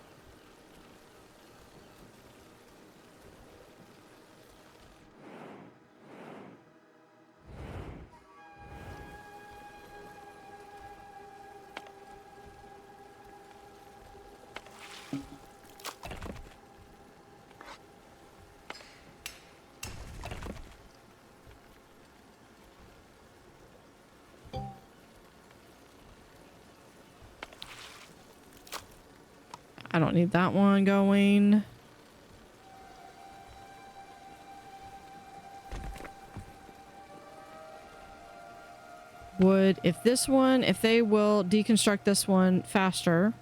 I don't need that one going. If they will deconstruct this one faster.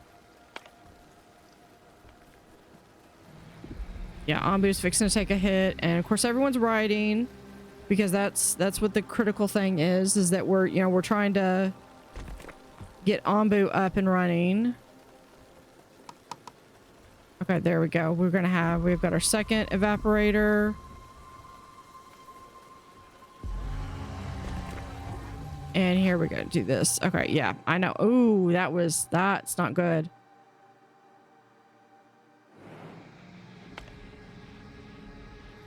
Yeah, Ambu's fixing to take a hit, and of course everyone's riding because that's what the critical thing is that we're trying to get Ambu up and running. Okay, there we go. We've got our second evaporator. And here we go. Do this. Okay, yeah, I know. Ooh, that's not good.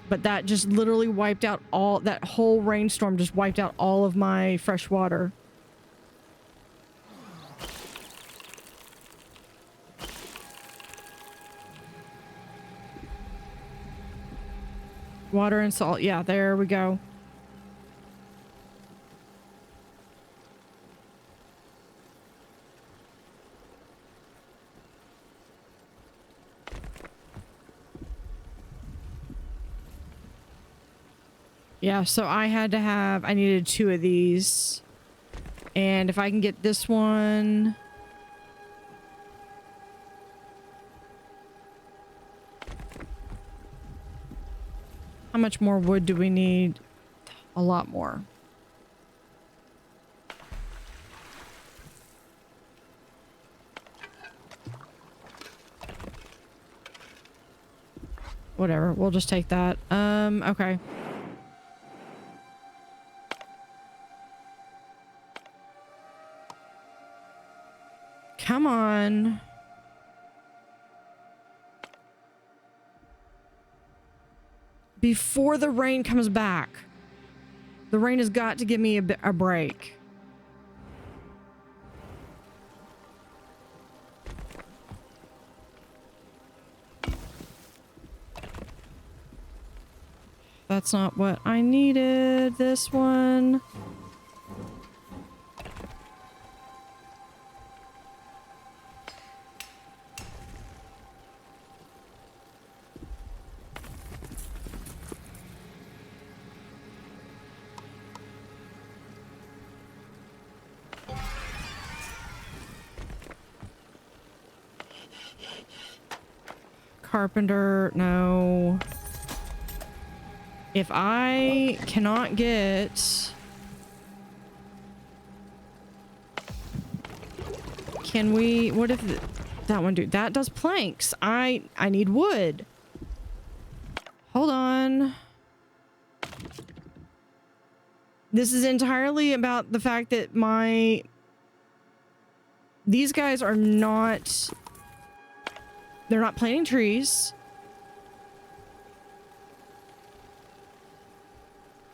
But that just literally wiped out that whole rainstorm just wiped out all of my fresh water. Water and salt. Yeah, there we go. Yeah, so I needed 2 of these. And if I can get this one... How much more wood do we need? A lot more. Whatever, we'll just take that. Okay. Come on. Before the rain comes back. The rain has got to give me a break. That's not what I needed. This one. Carpenter, no. If I cannot get... Can we... What if that one do? That does planks. I need wood. Hold on. This is entirely about the fact that these guys are not... They're not planting trees.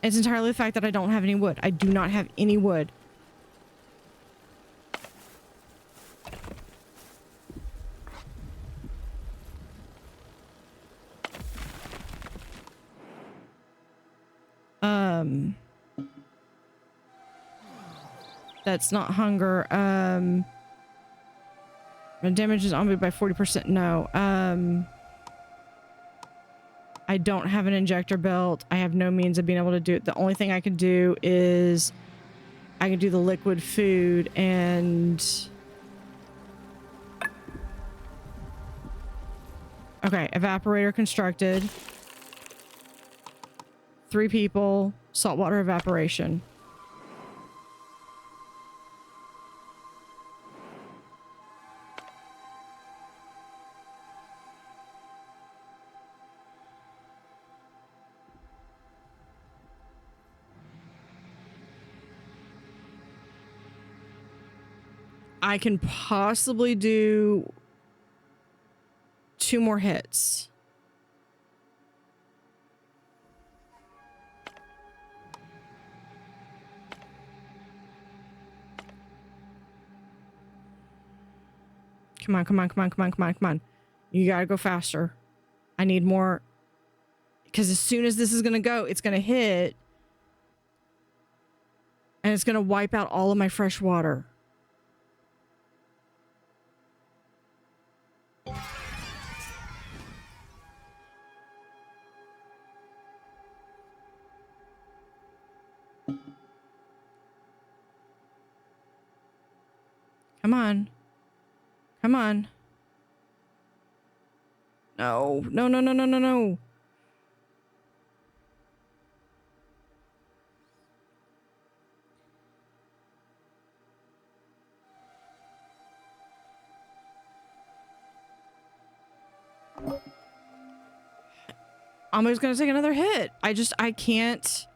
It's entirely the fact that I don't have any wood. I do not have any wood. That's not hunger. Damages zombie by 40%. No. I don't have an injector belt. I have no means of being able to do it. The only thing I can do is I can do the liquid food and... Okay, evaporator constructed. 3 people, saltwater evaporation. I can possibly do 2 more hits. Come on, come on, come on, come on, come on, come on. You gotta go faster. I need more. Because as soon as this is gonna go, it's gonna hit. And it's gonna wipe out all of my fresh water. Come on. Come on. No. No, no, no, no, no, no. Almost gonna take another hit. I can't.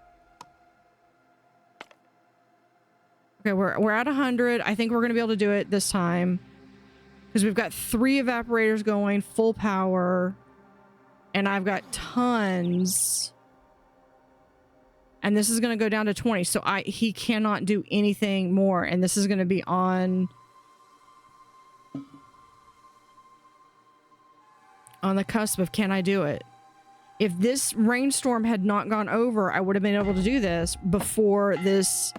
Okay, we're at 100. I think we're gonna be able to do it this time. Because we've got 3 evaporators going, full power. And I've got tons. And this is gonna go down to 20. So he cannot do anything more. And this is gonna be on the cusp of can I do it? If this rainstorm had not gone over, I would have been able to do this before this.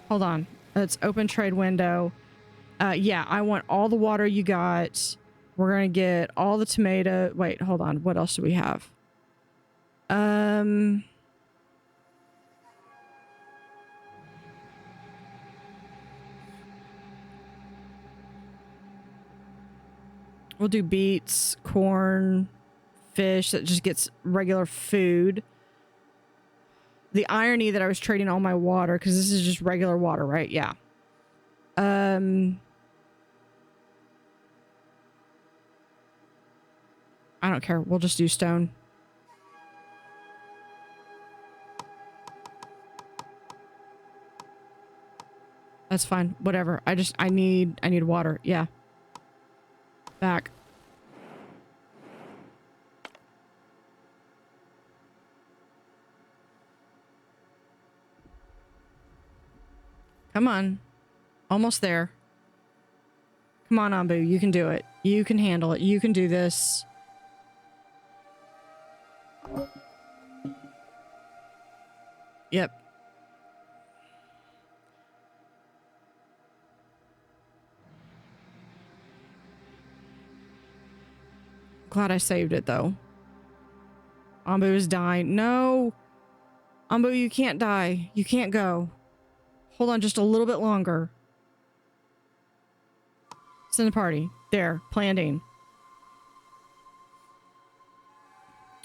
Hold on. Let's open trade window. Yeah, I want all the water you got. We're going to get all the tomato. Wait, hold on. What else do we have? We'll do beets, corn, fish that just gets regular food. The irony that I was trading all my water, because this is just regular water, right? Yeah. I don't care. We'll just do stone. That's fine. Whatever. I need water. Yeah. Back. Come on. Almost there. Come on, Ambu. You can do it. You can handle it. You can do this. Yep. Glad I saved it, though. Ambu is dying. No! Ambu, you can't die. You can't go. Hold on just a little bit longer. Send a party. There. Planting.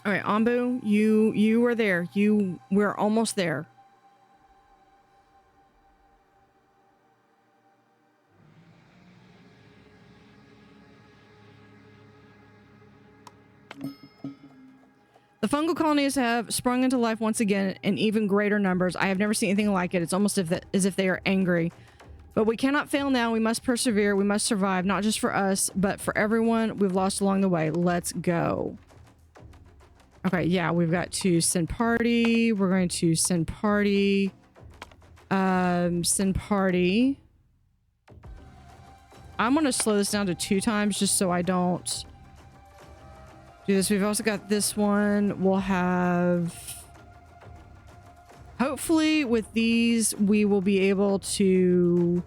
Alright, Ambu, you are there. We're almost there. The fungal colonies have sprung into life once again in even greater numbers. I have never seen anything like it. It's almost as if they are angry. But we cannot fail now. We must persevere. We must survive, not just for us, but for everyone we've lost along the way. Let's go. Okay, yeah, we've got to send party. We're going to send party. Send party. I'm going to slow this down to 2 times just so I don't do this. We've also got this one. We'll have... Hopefully with these, we will be able to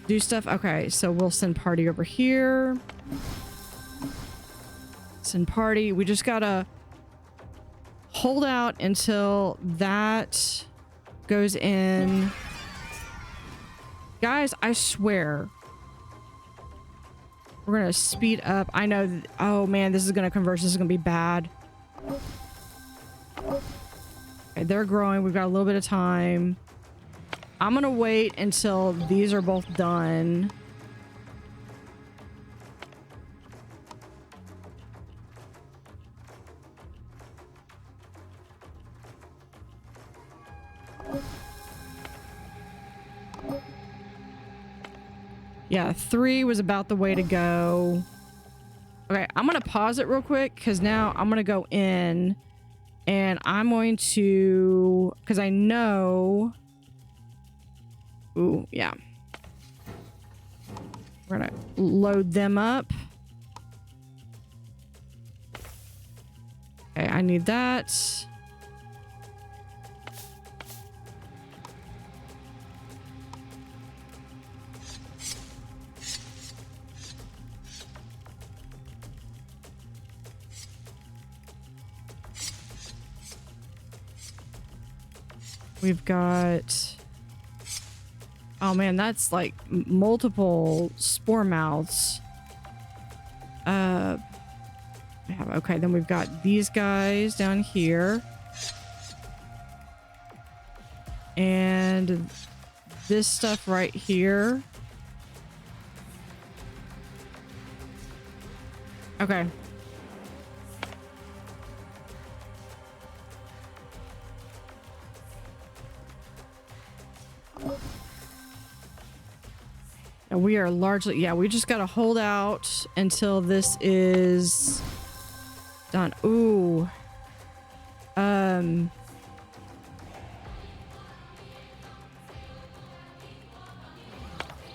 do stuff. Okay, so we'll send party over here. Send party. We just gotta hold out until that goes in. Guys, I swear. We're gonna speed up. I know. Oh man, this is gonna converge. This is gonna be bad. Okay, they're growing. We've got a little bit of time. I'm gonna wait until these are both done. Yeah, 3 was about the way to go. Okay, I'm gonna pause it real quick because now I'm gonna go in and I'm going to, because I know. Ooh, yeah. We're gonna load them up. Okay, I need that. We've got... Oh man, that's like multiple spore mouths. Okay, then we've got these guys down here. And this stuff right here. Okay. And we are largely, yeah, we just gotta hold out until this is done. Ooh.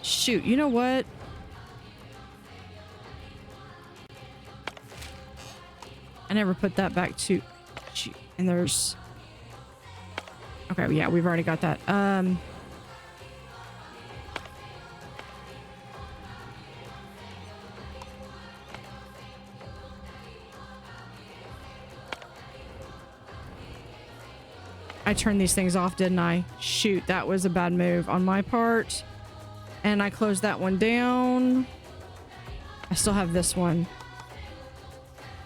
Shoot, you know what? I never put that back to... And there's... Okay, yeah, we've already got that. I turned these things off, didn't I? Shoot, that was a bad move on my part. And I closed that one down. I still have this one.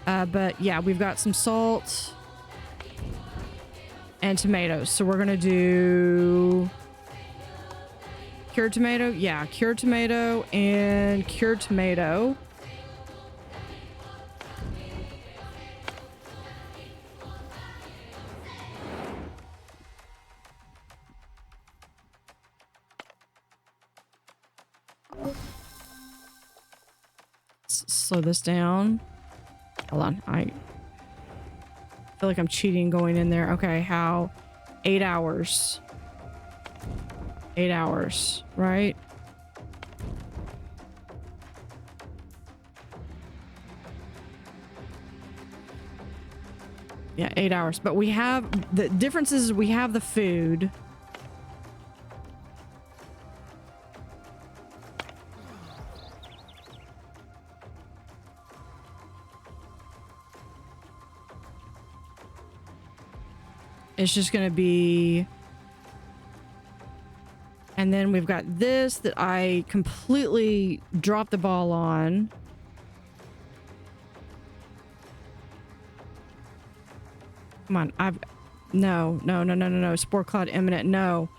But yeah, we've got some salt and tomatoes. So we're gonna do cured tomato. Yeah, cured tomato and cured tomato. Slow this down. Hold on. I feel like I'm cheating going in there. Okay, how? 8 hours. 8 hours, right? Yeah, 8 hours. But we have the difference is we have the food. It's just going to be... And then we've got this that I completely dropped the ball on. Come on, No. Spore Cloud imminent, no.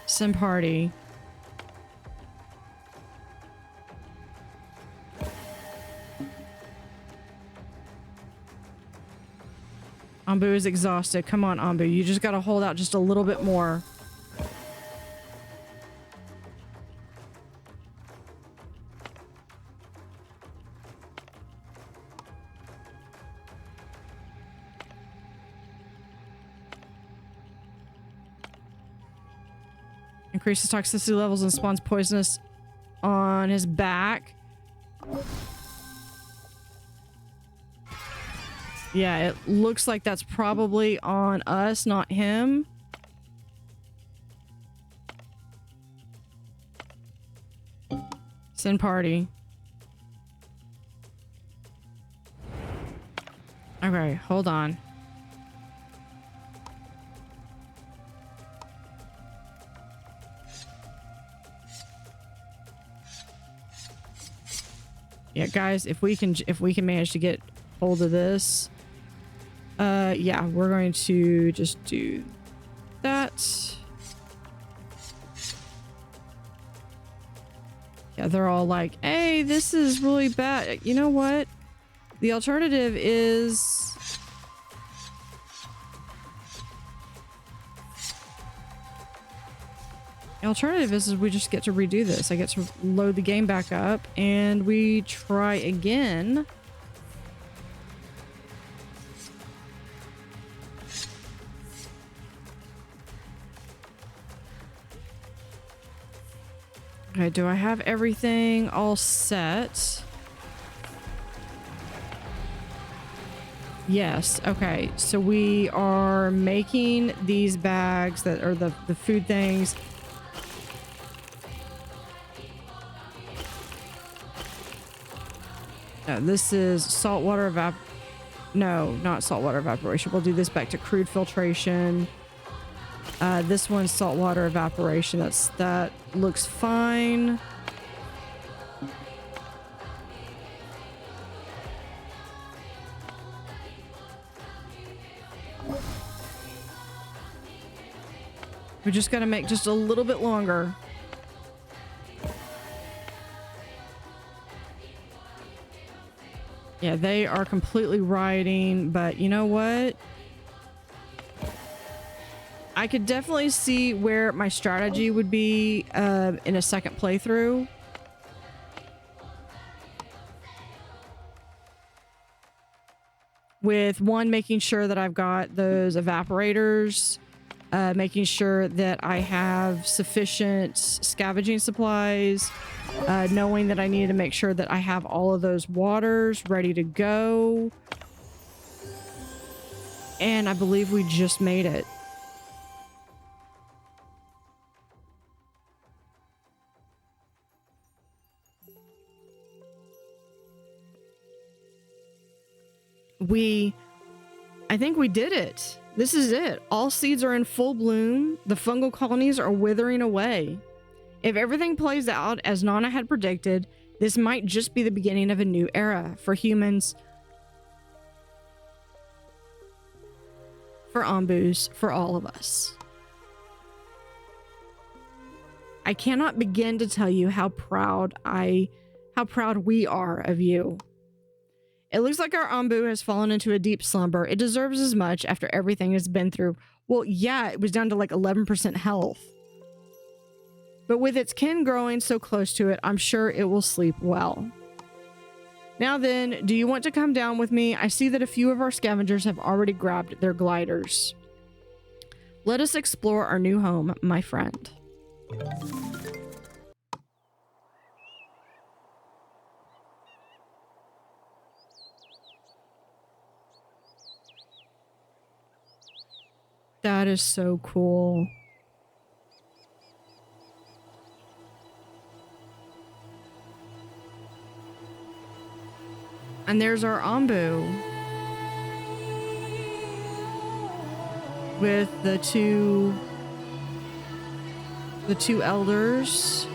Sim party. Ambu is exhausted. Come on, Ambu. You just gotta hold out just a little bit more. Increases toxicity levels and spawns poisonous on his back. Yeah, it looks like that's probably on us, not him. Send party. Okay, hold on. Yeah, guys, if we can manage to get hold of this. Yeah, we're going to just do that. Yeah, they're all like, hey, this is really bad. You know what? The alternative is... The alternative is we just get to redo this. I get to load the game back up and we try again. Okay, do I have everything all set? Yes. Okay, so we are making these bags that are the food things. This is saltwater No, not saltwater evaporation. We'll do this back to crude filtration. This one's saltwater evaporation. That looks fine. We just gotta make just a little bit longer. Yeah, they are completely rioting, but you know what? I could definitely see where my strategy would be in a second playthrough. With one, making sure that I've got those evaporators, making sure that I have sufficient scavenging supplies, knowing that I need to make sure that I have all of those waters ready to go. And I believe we just made it. I think we did it. This is it. All seeds are in full bloom. The fungal colonies are withering away. If everything plays out as Nana had predicted, this might just be the beginning of a new era for humans, for Ombus, for all of us. I cannot begin to tell you how proud we are of you. It looks like our Ombu has fallen into a deep slumber. It deserves as much after everything it's been through. Well, yeah, it was down to like 11% health. But with its kin growing so close to it, I'm sure it will sleep well. Now then, do you want to come down with me? I see that a few of our scavengers have already grabbed their gliders. Let us explore our new home, my friend. That is so cool. And there's our Ombu with the two elders.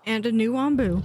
And a new Ombu.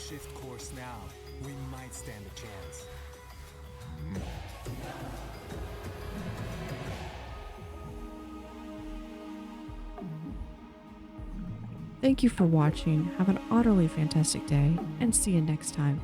Shift course now, we might stand a chance. Thank you for watching. Have an utterly fantastic day, and see you next time.